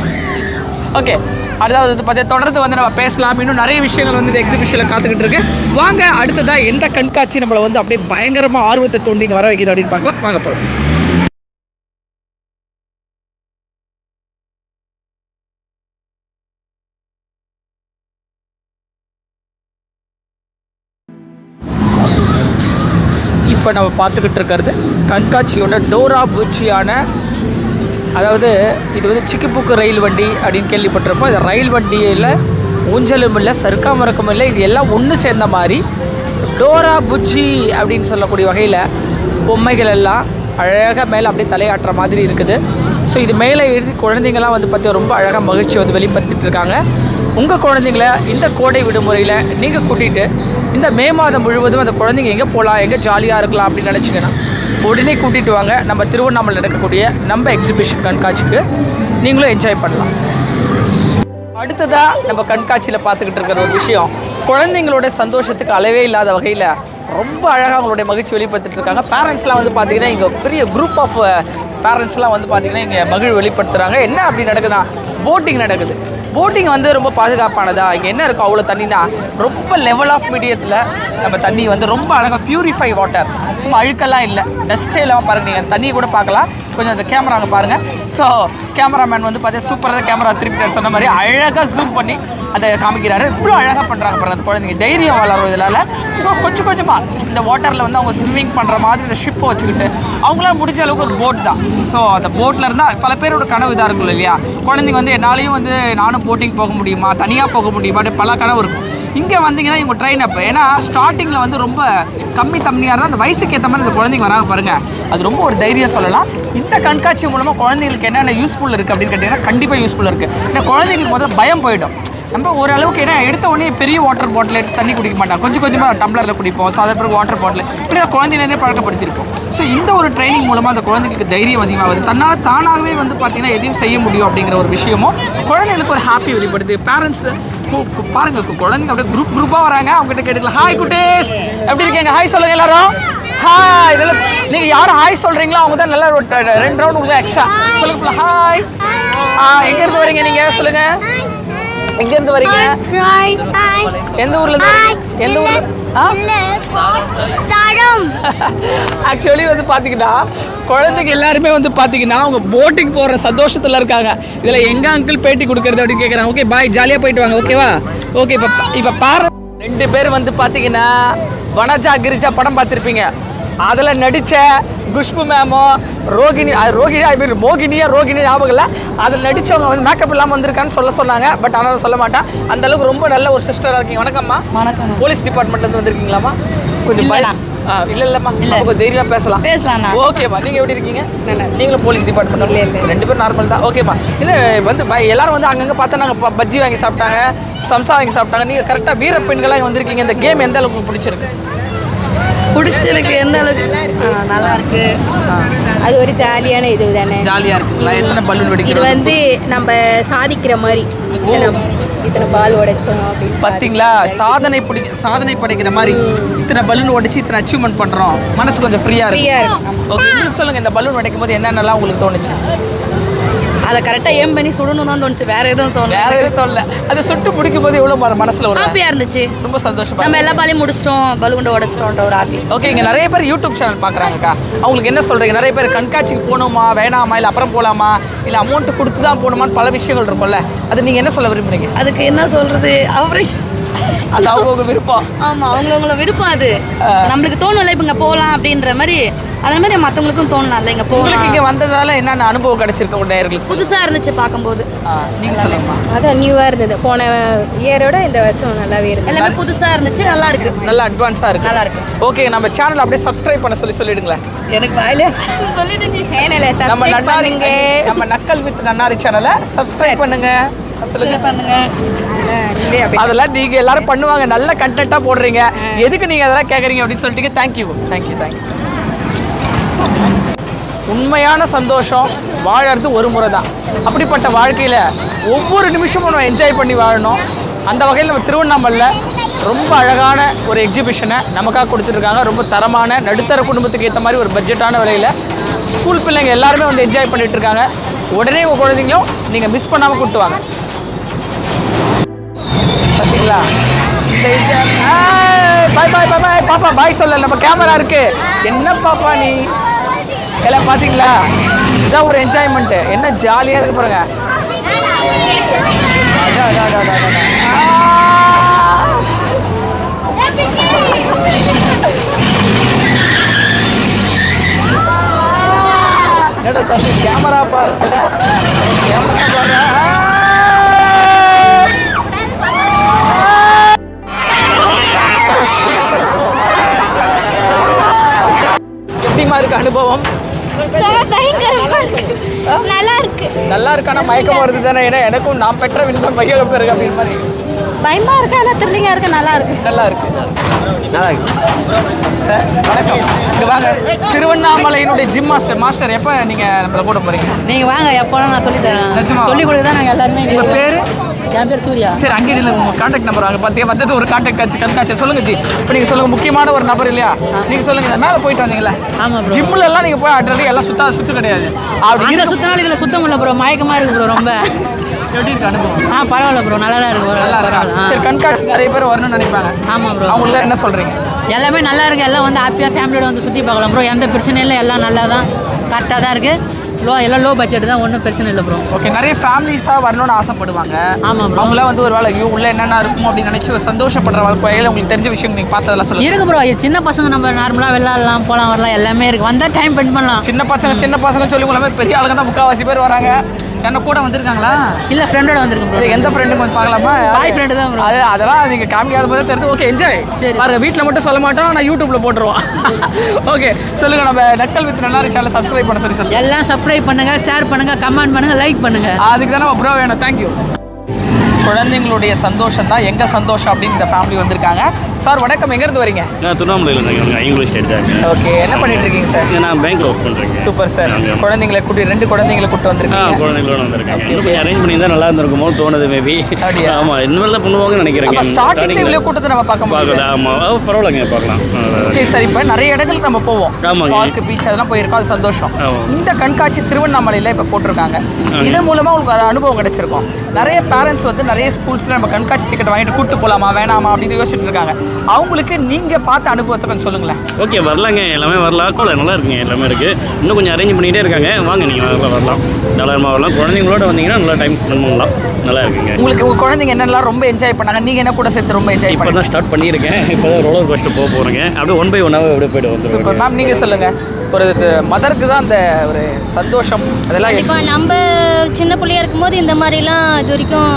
Okay, அதாவது பார்த்தா தொடர்ந்து வந்து நம்ம பேசலாம். இன்னும் நிறைய விஷயங்கள் வந்து இந்த எக்ஸிபிஷனில் காத்துக்கிட்டு இருக்கு. வாங்க, அடுத்ததாக எந்த கண்காட்சி நம்மளை வந்து அப்படியே பயங்கரமாக ஆர்வத்தை தோண்டி இங்கே வர வைக்கிது அப்படின்னு பார்க்கலாம். வாங்க போகிறோம். இப்போ நம்ம பார்த்துக்கிட்டு இருக்கிறது கண்காட்சியோட டோரா பூச்சியான, அதாவது இது வந்து சிக்கிப்புக்கு ரயில் வண்டி அப்படின்னு கேள்விப்பட்டிருப்போம். இது ரயில் வண்டியில் ஊஞ்சலும் இல்லை, சறுக்காமறக்கும் இல்லை, இது எல்லாம் ஒன்று சேர்ந்த மாதிரி டோரா புச்சி அப்படின்னு சொல்லக்கூடிய வகையில் பொம்மைகள் எல்லாம் அழகாக மேலே அப்படியே தலையாட்டுற மாதிரி இருக்குது. ஸோ இது மேலே எழுதி குழந்தைங்கள்லாம் வந்து பார்த்து ரொம்ப அழகாக மகிழ்ச்சி வந்து வெளிப்படுத்திட்டு இருக்காங்க. உங்கள் குழந்தைங்கள இந்த கோடை விடுமுறையில் நீங்கள் கூட்டிகிட்டு இந்த மே மாதம் முழுவதும் அந்த குழந்தைங்க எங்கே போகலாம், எங்கே ஜாலியாக இருக்கலாம் அப்படின்னு நினச்சிங்கன்னா உடனே கூட்டிகிட்டு வாங்க. நம்ம திருவண்ணாமலை நடக்கக்கூடிய நம்ம எக்ஸிபிஷன் கண்காட்சிக்கு நீங்களும் என்ஜாய் பண்ணலாம். அடுத்ததாக நம்ம கண்காட்சியில் பார்த்துக்கிட்டு இருக்கிற ஒரு விஷயம், குழந்தைங்களோட சந்தோஷத்துக்கு அளவே இல்லாத வகையில் ரொம்ப அழகாக அவங்களுடைய மகிழ்ச்சி வெளிப்படுத்திட்டு இருக்காங்க. பேரண்ட்ஸ்லாம் வந்து பார்த்திங்கன்னா இங்கே பெரிய குரூப் ஆஃப் பேரண்ட்ஸ்லாம் வந்து பார்த்திங்கன்னா இங்கே மகிழ்வு வெளிப்படுத்துகிறாங்க. என்ன அப்படி நடக்குதுன்னா, போட்டிங் நடக்குது. போட்டிங் வந்து ரொம்ப பாதுகாப்பானதா? இங்கே என்ன இருக்கும்? அவ்வளோ தண்ணினா ரொம்ப லெவல் ஆஃப் மீடியத்தில் நம்ம தண்ணி வந்து ரொம்ப அழகாக பியூரிஃபை வாட்டர், சும்மா அழுக்கெல்லாம் இல்லை, டஸ்ட்டே இல்லாமல் பாருங்கள். நீங்கள் தண்ணியை கூட பார்க்கலாம். கொஞ்சம் அந்த கேமரா அங்கே பாருங்கள். ஸோ கேமராமேன் வந்து பார்த்தீங்கன்னா சூப்பராக கேமரா திருப்பிட்டார் சொன்ன மாதிரி அழகாக ஜூம் பண்ணி அதை காமிக்கிறாரு. இவ்வளோ அழகாக பண்ணுறாங்க பாருங்கள். அந்த குழந்தைங்க தைரியம் வளரும் இதனால். ஸோ கொஞ்சம் கொஞ்சமாக இந்த வாட்டரில் வந்து அவங்க ஸ்விம்மிங் பண்ணுற மாதிரி இந்த ஷிப்பை வச்சுக்கிட்டு அவங்களால முடிஞ்ச அளவுக்கு ஒரு போட் தான். ஸோ அந்த போட்டில் இருந்தால் பல பேரோட கனவு இதாக இருக்கும் இல்லையா? குழந்தைங்க வந்து என்னாலையும் வந்து நானும் போட்டிங் போக முடியுமா, தனியாக போக முடியுமா, பல கனவு இருக்கும். இங்கே வந்தீங்கன்னா இவங்க ட்ரெயின் அப், ஏன்னா ஸ்டார்டிங்கில் வந்து ரொம்ப கம்மியாக இருந்தால் அந்த வயசுக்கு ஏற்ற மாதிரி இந்த குழந்தைங்க வராங்க பாருங்கள். அது ரொம்ப ஒரு தைரியம் சொல்லலாம். இந்த கண்காட்சி மூலமாக குழந்தைங்களுக்கு என்னென்ன யூஸ்ஃபுல் இருக்குது அப்படின்னு கேட்டிங்கன்னா கண்டிப்பாக யூஸ்ஃபுல்லாக இருக்குது. ஏன்னா குழந்தைங்களுக்கு முதல்ல பயம் போயிடும். நம்ம ஓரளவுக்கு ஏன்னா எடுத்த உடனே பெரிய வாட்டர் பாட்டில் எடுத்து தண்ணி குடிக்க மாட்டோம், கொஞ்சம் கொஞ்சமாக டம்ளரில் குடிப்போம். ஸோ அதை பிறகு வாட்டர் பாட்டில் இப்படி தான் குழந்தைலேருந்தே பழக்கப்படுத்தியிருப்போம். ஸோ இந்த ஒரு ட்ரைனிங் மூலமாக அந்த குழந்தைங்களுக்கு தைரியம் அதிகமாகுது. தன்னால் தானாகவே வந்து பார்த்திங்கன்னா எதையும் செய்ய முடியும் அப்படிங்கிற ஒரு விஷயமும் குழந்தைங்களுக்கு ஒரு ஹாப்பி வெளிப்படுது. பேரண்ட்ஸ் பாருங்க, குழந்தைங்க அப்படியே குரூப்பாக வராங்க. அவங்ககிட்ட கேட்டுக்கலாம், ஹாய் குட்டீஸ் எப்படி இருக்கீங்க, ஹாய் சொல்லுங்கள் எல்லாரும். ஹாய், இதெல்லாம் நீங்கள் யாரும் ஹாய் சொல்கிறீங்களோ அவங்க தான் நல்லா ஒரு 2 ரவுண்ட் உங்களுக்கு எக்ஸ்ட்ரா சொல்லுங்க. ஹாய், எங்கேருந்து வரீங்க நீங்கள் சொல்லுங்கள். எங்க இருந்து வரீங்க? எந்த ஊர்ல இருந்து வரீங்க? எந்த ஊர்ல? ஆக்சுவலி வந்து பாத்தீங்கன்னா குழந்தைங்க எல்லாருமே வந்து பாத்தீங்கன்னா அவங்க போட்டிங் போற சந்தோஷத்துல இருக்காங்க. இதுல எங்க அங்கிள் பேட்டி கொடுக்கறது அப்படின்னு கேக்குறாங்க. ஓகே பாய், ஜாலியா போயிட்டு வாங்க. ஓகேவா? ஓகே. இப்ப பாரு, 2 பேர் வந்து பாத்தீங்கன்னா வனஜா கிரிஜா படம் பார்த்திருப்பீங்க. அதுல நடிச்ச குஷ்பு மேமோ மோகினி ஞாபகம் இல்லை. அதில் நடிச்சவங்க வந்து மேக்கப் இல்லாமல் வந்திருக்கான்னு சொன்னாங்க. பட் ஆனால் சொல்ல மாட்டேன். அந்த அளவுக்கு ரொம்ப நல்ல ஒரு சிஸ்டராக இருக்கீங்க. வணக்கம்மா. வணக்கம். போலீஸ் டிபார்ட்மெண்ட்லேருந்து வந்திருக்கீங்களாம்மா? கொஞ்சம் இல்லைம்மா, கொஞ்சம் தைரியமாக பேசலாம். ஓகேம்மா. நீங்கள் எப்படி இருக்கீங்க? நீங்களும் போலீஸ் டிபார்ட்மெண்ட்? 2 பேரும் நார்மல் தான். ஓகேம்மா. இல்லை வந்து எல்லாரும் வந்து அங்கங்கே பார்த்தா நாங்கள் பஜ்ஜி வாங்கி சாப்பிட்டாங்க, சம்சா வாங்கி சாப்பிட்டாங்க. நீங்கள் கரெக்டாக வீர பெண்களாக வந்திருக்கீங்க. இந்த கேம் எந்த அளவுக்கு பிடிச்சிருக்கு? பிடிச்சிருக்கு. எந்த அளவுக்கு நல்லா இருக்கு. அது ஒரு ஜாலியான இது தானே. ஜாலியாக இருக்குங்களா? எத்தனை பலூன் இது வெடிக்கிறோம்? வந்து நம்ம சாதிக்கிற மாதிரி இத்தனை பால் உடைச்சோம் அப்படின்னு பார்த்தீங்களா? சாதனை படைக்கிற மாதிரி இத்தனை பலூன் உடைச்சு இத்தனை அச்சீவ்மெண்ட் பண்ணுறோம். மனசு கொஞ்சம் ஃப்ரீயாக இருக்கு. ஓகே, சொல்லுங்கள், இந்த பலூன் உடைக்கும் போது என்னென்னலாம் உங்களுக்கு தோணுச்சு? அதை கரெக்டாக ஏம் பண்ணி சுடணும் தான் தோணுச்சு. வேற எதுவும் தோணல. அது சுட்டு பிடிக்கும் போது எவ்வளோ மனசில் ஒரு ஹாப்பியாக இருந்துச்சு. ரொம்ப சந்தோஷமா. நம்ம எல்லா பாலையும் முடிச்சிட்டோம், பலூன் உடைச்சிட்டோன்ற ஒரு ஹாப்பி. ஓகே, இங்கே நிறைய பேர் யூடியூப் சேனல் பார்க்குறாங்கக்கா. அவங்களுக்கு என்ன சொல்கிறீங்க? நிறைய பேர் கண்காட்சிக்கு போகணுமா, வேணாமா, இல்லை அப்புறம் போகலாமா, இல்லை அமௌண்ட்டு கொடுத்து தான் போகணுமான்னு பல விஷயங்கள் இருக்கும்ல. அது நீங்கள் என்ன சொல்ல விரும்புறீங்க? அதுக்கு என்ன சொல்கிறது? அது அவங்க விருப்பம். ஆமாம், அவங்கள விருப்பம். அது நம்மளுக்கு தோணும்ல, இப்போ இங்கே போகலாம் அப்படின்ற மாதிரி. அதே மாதிரி மற்றவங்களுக்கும் தோணலாம்ல இங்கே போகலாம். இங்கே வந்ததால என்னென்ன அனுபவம் கிடைச்சிருக்க உங்க நேயர்களுக்கு? புதுசாக இருந்துச்சு பார்க்கும்போது. நீங்கள் சொல்லுங்கம்மா. அதான் நியூவாக இருந்தது. போன இயரோட இந்த வருஷம் நல்லாவே இருந்தது. எல்லாமே புதுசாக இருந்துச்சு. நல்லா இருக்கு. நல்லா அட்வான்ஸாக இருக்கு. நல்லா இருக்கு. ஓகே, நம்ம சேனல் அப்படியே சப்ஸ்கிரைப் பண்ண சொல்லிடுங்களேன். எனக்கு வாயில சொல்லிட்டு சேனலை நம்ம நக்கல் வித் நன்னாரி சேனலை சப்ஸ்கிரைப் பண்ணுங்க. சொல்லுங்க. பண்ணுங்க. அதெல்லாம் நீங்க எல்லாரும் பண்ணுவாங்க. நல்ல கண்டென்ட்டா போடுறீங்க. எதுக்கு நீங்க அதெல்லாம் கேட்குறீங்க அப்படின்னு சொல்லிட்டு தேங்க்யூ. உண்மையான சந்தோஷம் வாழறது ஒரு முறை தான். அப்படிப்பட்ட வாழ்க்கையில் ஒவ்வொரு நிமிஷமும் நம்ம என்ஜாய் பண்ணி வாழணும். அந்த வகையில் நம்ம திருவண்ணாமலையில் ரொம்ப அழகான ஒரு எக்ஸிபிஷனை நமக்காக கொடுத்துருக்காங்க. ரொம்ப தரமான நடுத்தர குடும்பத்துக்கு ஏற்ற மாதிரி ஒரு பட்ஜெட்டான விலையில் ஸ்கூல் பிள்ளைங்க எல்லாருமே வந்து என்ஜாய் பண்ணிட்டு இருக்காங்க. உடனே உங்கள் குழந்தைங்களும் நீங்கள் மிஸ் பண்ணாமல் கூப்பிட்டு வாங்க. பார்த்தீங்களா? பாய் பாய் பாய் பாய் பாப்பா பாய் சொல்ல. நம்ம கேமரா இருக்கு. என்ன பாப்பா நீ எல்லாம் பார்த்தீங்களா? இதான் ஒரு என்ஜாய்மெண்ட்டு. என்ன ஜாலியாக இருக்கு பாருங்க. கேமரா பாருங்க. எப்படிமா இருக்கு அனுபவம்? நல்லா இருக்கானா? மயக்கம் வருது தானே? ஏன்னா எனக்கும் நான் பெற்ற விண்பம் மயக்கம் பெருகு அப்படின்னு மாதிரி பயமா இருக்கா? ஆனால் த்ரில்லிங்காக இருக்கு. நல்லா இருக்கு. சார் வணக்கம். இங்கே வாங்க. திருவண்ணாமலையினுடைய ஜிம் மாஸ்டர் எப்போ நீங்கள் நம்மளை போட போகிறீங்க? நீங்கள் வாங்க, எப்போலாம் நான் சொல்லித்தரேன். சொல்லிக் கொடுத்து தான் நாங்கள் எல்லாருமே. உங்கள் பேர்? என் பேர் சூர்யா. சரி, அங்கே இல்லை உங்கள் கான்டாக்ட் நம்பர் வாங்க. பார்த்தீங்க வந்தது ஒரு கான்டாக்ட் கண்காட்சி. சொல்லுங்கள் ஜி. இப்போ நீங்கள் சொல்லுங்கள், முக்கியமான ஒரு நபர் இல்லையா? நீங்கள் சொல்லுங்கள். இந்த மேலே போயிட்டு வந்தீங்களா? ஆமாம் ப்ரோ. ஜிம்மில் எல்லாம் நீங்கள் போய் ஆடுறது எல்லாம் சுத்து கிடையாது. அப்படி சுத்தினாலும் இதில் சுத்தம் இல்லை ப்ரோ. மயக்கமாக இருக்குது ப்ரோ. ரொம்ப எப்படி இருக்கு அனுபவம்? பரவாயில்ல ப்ரோ. நல்லா தான் இருக்கு. நல்லா இருக்கு. சரி, கண்காட்சி நிறைய பேர் வரணும்னு நினைப்பாங்க. ஆமாம் ப்ரோ. அவங்கள என்ன சொல்கிறீங்க? எல்லாமே நல்லா இருக்குது. எல்லாம் வந்து ஹாப்பியாக ஃபேமிலியோட வந்து சுற்றி பார்க்கலாம் ப்ரோ. எந்த பிரச்சனையும் இல்லை. எல்லாம் நல்லா தான் கரெக்டாக தான் இருக்குது. எல்லாம் லோ பட்ஜெட் தான். ஒன்றும் பிரச்சனை இல்லை ப்ரோ. ஓகே, நிறைய ஃபேமிலிஸாக வரணும்னு ஆசைப்படுவாங்க. ஆமாம் ப்ரோ. அவங்களாம் வந்து ஒரு வேலை உள்ள என்னென்ன இருக்கும் அப்படின்னு நினச்சி ஒரு சந்தோஷப்படுற வாழ்க்கையில் உங்களுக்கு தெரிஞ்ச விஷயம் நீங்கள் பார்த்ததெல்லாம் சொல்லுங்கள். இருக்குது ப்ரோ. சின்ன பசங்க நம்ம நார்மலாக விளையாடலாம், போகலாம், வரலாம். எல்லாமே இருக்குது. வந்தால் டைம் ஸ்பெண்ட் பண்ணலாம். சின்ன பசங்க சொல்லி உங்களை மாதிரி பெரிய ஆளுங்க தான் முக்கால்வாசி பேர் வராங்க. என்ன கூட வந்திருக்காங்களா? இல்லை, ஃப்ரெண்டோட வந்திருக்கோம் ப்ரோ. எந்த ஃப்ரெண்டு கொஞ்சம் பார்க்கலாமா? பாய் ஃப்ரெண்டு தான் ப்ரோ. அதெல்லாம் நீங்கள் காமிக்காத போது தெரிஞ்சு. ஓகே, என்ஜாய் பாருங்க. வீட்டில் மட்டும் சொல்ல மாட்டோம், நான் யூடியூப்ல போட்டுருவோம். ஓகே, சொல்லுங்கள். நம்ம நக்கல் வித் நன்னாரி சேனலை சப்ஸ்கிரைப் பண்ண சொல்லி சொல்லுங்கள். எல்லாம் சப்ஸ்கிரைப் பண்ணுங்கள், ஷேர் பண்ணுங்கள், கமெண்ட் பண்ணுங்கள், லைக் பண்ணுங்கள். அதுக்கு தானே ப்ரோ வேணும். தேங்க்யூ. குழந்தைங்களுடைய சந்தோஷம் தான் எங்கள் சந்தோஷம் அப்படின்னு இந்த ஃபேமிலி வந்திருக்காங்க. சார் வணக்கம். எங்கேருந்து வரீங்க? நான் திருவண்ணாமலையில் இருக்கேன். இங்கிலீஷ் ஸ்டேட் தான். ஓகே, என்ன பண்ணிட்டு இருக்கீங்க சார்? நான் பேங்க்ல ஒர்க் பண்ணுறேன். Super sir. குழந்தைங்களை கூட்டி 2 குழந்தைங்களை கூட்டு வந்திருக்கீங்க. குழந்தைங்களோட வந்திருக்காங்க. இன்னும் அரேஞ்ச் பண்ணி தான் நல்லா இருந்திருக்குமோ தோணுது. மேபி ஆமாம், இனிமேல் தான் பண்ணுவாங்கன்னு நினைக்கிறேன். ஸ்டார்டிங் இவ்வளோ கூட்டத்தை நம்ம பார்க்க ஆமாம், பரவாயில்லைங்க, பார்க்கலாம். Okay sir. இப்போ நிறைய இடங்களுக்கு நம்ம போவோம். பார்க், பீச் அதெல்லாம் போயிருக்கோம். அது சந்தோஷம். இந்த கண்காட்சி திருவண்ணாமலையில் இப்போ போட்டிருக்காங்க. இதன் மூலமாக உங்களுக்கு ஒரு அனுபவம் கிடைச்சிருக்கும். நிறைய பேரண்ட்ஸ் வந்து நிறைய ஸ்கூல்ஸில் நம்ம கண்காட்சி டிக்கெட் வாங்கிட்டு கூப்பிட்டு போகலாமா வேணாமா அப்படின்னு யோசிச்சுட்டு இருக்காங்க. அவங்களுக்கு நீங்கள் பார்த்த அனுபவத்தை கொஞ்சம் சொல்லுங்களேன். ஓகே வரலாங்க, எல்லாமே வரலாம். நல்லா இருக்குங்க, எல்லாமே இருக்குது. இன்னும் கொஞ்சம் அரேஞ்ச் பண்ணிகிட்டே இருக்காங்க. வாங்க நீங்கள் வரலாம், தாராளமாக வரலாம். குழந்தைங்களோட வந்தீங்கன்னா நல்லா டைம் ஸ்பெண்ட் பண்ணலாம். நல்லா இருக்குங்க. உங்களுக்கு உங்கள் குழந்தைங்க என்னெல்லாம் ரொம்ப என்ஜாய் பண்ணாங்க, நீங்கள் என்ன கூட சேர்த்து ரொம்ப என்ஜாய் இப்போ தான் ஸ்டார்ட் பண்ணியிருக்கேன். இப்போ தான் ரோலர் கோஸ்டர் போக போகிறேங்க. அப்படியே 1 by 1 அப்படியே போய்ட்டு வந்துருக்கோம். சூப்பர் மேம், நீங்கள் சொல்லுங்கள். ஒரு மதருக்கு தான் அந்த ஒரு சந்தோஷம் அதெல்லாம் இப்போ நம்ம சின்ன பிள்ளையா இருக்கும்போது இந்த மாதிரிலாம் இது வரைக்கும்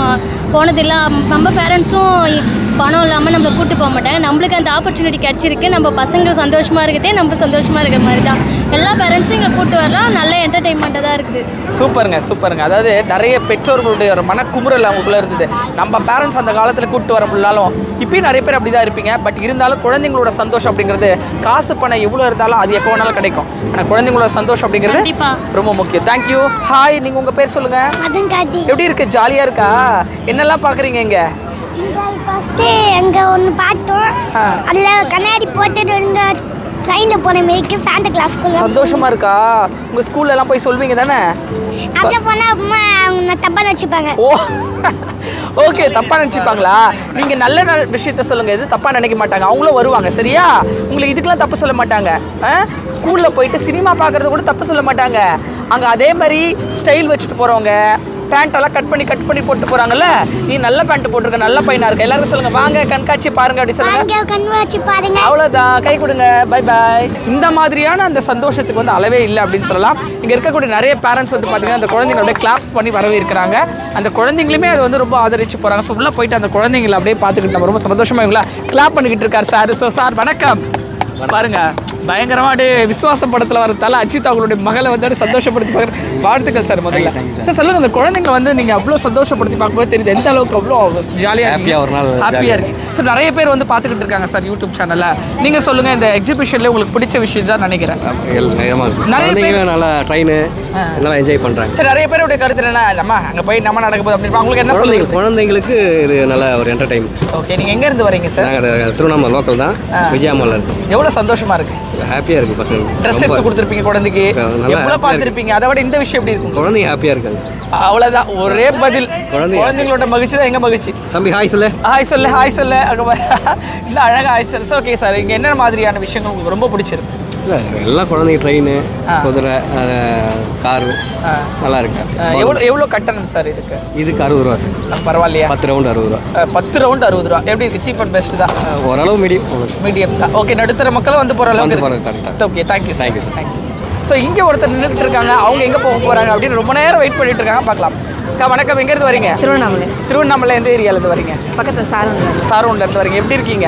போனதில்லை. நம்ம பேரண்ட்ஸும் பணம் இல்லாமல் நம்மளை கூப்பிட்டு போக மாட்டாங்க. நம்மளுக்கு அந்த ஆப்பர்ச்சுனிட்டி கிடச்சிருக்கு. நம்ம பசங்க சந்தோஷமாக இருக்குதே நம்ம சந்தோஷமாக இருக்கிற மாதிரி தான். எல்லா பேரண்ட்ஸும் இங்கே கூப்பிட்டு வரலாம். நல்ல என்டர்டெயின்மெண்ட்டாக தான் இருக்குது. சூப்பருங்க. அதாவது நிறைய பெற்றோர்களுடைய ஒரு மனக்குமுறல் அவங்களுக்குள்ள இருந்தது. நம்ம பேரண்ட்ஸ் அந்த காலத்தில் கூப்பிட்டு வர முடியலாலும் இப்பயும் நிறைய பேர் அப்படி தான் இருப்பீங்க. பட் இருந்தாலும் குழந்தைங்களோட சந்தோஷம் அப்படிங்கிறது காசு பணம் எவ்வளோ இருந்தாலும் அது எப்போ வேணாலும் கிடைக்கும். ஆனால் குழந்தைங்களோட சந்தோஷம் அப்படிங்கிறது ரொம்ப முக்கியம். தேங்க்யூ. ஹாய், நீங்கள் உங்கள் பேர் சொல்லுங்கள். எப்படி இருக்கு? ஜாலியாக இருக்கா? என்னெல்லாம் பார்க்குறீங்க இங்கே? ஃபஸ்ட்டு அங்கே ஒன்று பார்த்தோம். அதில் கண்ணாடி போட்டுட்டு இங்கே ட்ரெயினில் போன மாரிக்கு ஃபேண்ட் கிளாஸ்க்குள்ள. சந்தோஷமா இருக்கா? உங்கள் ஸ்கூல்ல எல்லாம் போய் சொல்வீங்க தானே? அதில் போனால் அம்மா அவங்க தப்பாக நினச்சிப்பாங்க. ஓ ஓகே, தப்பா நினச்சிப்பாங்களா? நீங்கள் நல்ல விஷயத்த சொல்லுங்கள், எது தப்பாக நினைக்க மாட்டாங்க. அவங்களும் வருவாங்க சரியா? உங்களுக்கு இதுக்கெல்லாம் தப்பு சொல்ல மாட்டாங்க. ஸ்கூலில் போயிட்டு சினிமா பார்க்குறது கூட தப்பு சொல்ல மாட்டாங்க. அங்கே அதே மாதிரி ஸ்டைல் வச்சுட்டு போகிறவங்க பேண்ட்டெல்லாம் கட் பண்ணி போட்டு போகிறாங்கல்ல, நீ நல்ல பேண்ட் போட்டிருக்க, நல்ல பையனாக இருக்க. எல்லாரும் சொல்லுங்கள் வாங்க கண்காட்சி பாருங்க அப்படி சொல்லுங்கள். கண்காட்சி பாருங்க. அவ்வளோதான், கை கொடுங்க, பை பாய். இந்த மாதிரியான அந்த சந்தோஷத்துக்கு வந்து அளவே இல்லை அப்படின்னு சொல்லலாம். இங்கே இருக்கக்கூடிய நிறைய பேரண்ட்ஸ் வந்து பார்த்தீங்கன்னா அந்த குழந்தைங்க அப்படியே கிளாப்ஸ் பண்ணி வரவேற்கிறாங்க. அந்த குழந்தைங்களுமே அது வந்து ரொம்ப ஆதரிச்சு போகிறாங்க. ஸோ உள்ளே போயிட்டு அந்த குழந்தைங்களை அப்படியே பார்த்துக்கிட்டு நம்ம ரொம்ப சந்தோஷமாக இவங்கள கிளாப் பண்ணிக்கிட்டு இருக்கார் சார். ஸோ சார் வணக்கம். பாருங்க பயங்கரமாக அப்படியே விசுவாசம் படத்தில் வரத்தால அஜித் அவங்களுடைய மகளை வந்து சந்தோஷப்படுத்தி பார்க்குற வாழ்த்துக்கள் சார். முதல்ல சார் சொல்லுங்கள், அந்த குழந்தைங்களை வந்து நீங்கள் அவ்வளோ சந்தோஷப்படுத்தி பார்க்கும்போது தெரியுது எந்த அளவுக்கு அவ்வளோ ஜாலியாக ஹாப்பியாக இருக்கு. ஸோ நிறைய பேர் வந்து பார்த்துக்கிட்டு இருக்காங்க சார் யூடியூப் சேனலில். நீங்கள் சொல்லுங்கள், இந்த எக்ஸிபிஷனில் உங்களுக்கு பிடிச்ச விஷயம் தான் நினைக்கிறேன். நிறைய பேர் நல்லா ட்ரெயின் நல்லா என்ஜாய் பண்ணுறாங்க. சரி, நிறைய பேருடைய கருத்து என்ன, நம்ம அங்கே போய் நம்ம நடக்க போகுது அப்படின்னு உங்களுக்கு என்ன சொல்லுங்க? குழந்தைங்களுக்கு இது நல்ல ஒரு என்டர்டைன்மெண்ட். ஓகே, நீங்கள் எங்கேருந்து வரீங்க சார்? நாங்கள் திருவண்ணாமலை லோக்கல் தான், விஜயாமலில் இருக்கோம். எவ்வளோ சந்தோஷமாக இருக்குது? ஹாப்பியாக இருக்குது. பசங்க ட்ரெஸ் எடுத்து கொடுத்துருப்பீங்க குழந்தைக்கு, எவ்வளோ பார்த்துருப்பீங்க. அதை விட இந்த விஷயம் எப்படி இருக்கும்? குழந்தைங்க ஹாப்பியாக இருக்காங்க. அவ்வளோதான், ஒரே பதில். குழந்தைங்களோட மகிழ்ச்சி தான் எங்க மகிழ்ச்சி. தம்பி ஹாய் சொல்லு. ஹாய் சொல்லு அங்கே இல்லை அழகாக ஹாய் சொல்லு. ஓகே சார், இங்கே என்ன மாதிரியான விஷயங்கள் உங்களுக்கு ரொம்ப பிடிச்சிருக்கு? இல்லை எல்லாம் குழந்தைங்க ட்ரெயின், குதிரை, காரு நல்லா இருக்கு. எவ்வளோ கட்டணம் சார் இதுக்கு? இதுக்கு 60 ரூபா சார். பரவாயில்லையா? 10 ரவுண்ட் 60 ரூபா. 10 ரவுண்ட் 60 ரூபா. எப்படி இருக்குது? சீப் அண்ட் பெஸ்ட் தான்? ஓரளவு மீடியம் தான். ஓகே, நடுத்தர மக்களும் வந்து போகிற அளவுக்கு. Okay, thank you sir. ஸோ இங்கே ஒருத்தர் நின்றுட்டு இருக்காங்க. அவங்க எங்கே போக போகிறாங்க அப்படின்னு ரொம்ப நேரம் வெயிட் பண்ணிட்டு இருக்காங்க. பார்க்கலாம். அக்கா வணக்கம், எங்கேருந்து வரீங்க? திருவண்ணாமலை. எந்த ஏரியாவிலேருந்து வரீங்க? பக்கத்தில் சாரோன்லேருந்து வரீங்க. எப்படி இருக்கீங்க?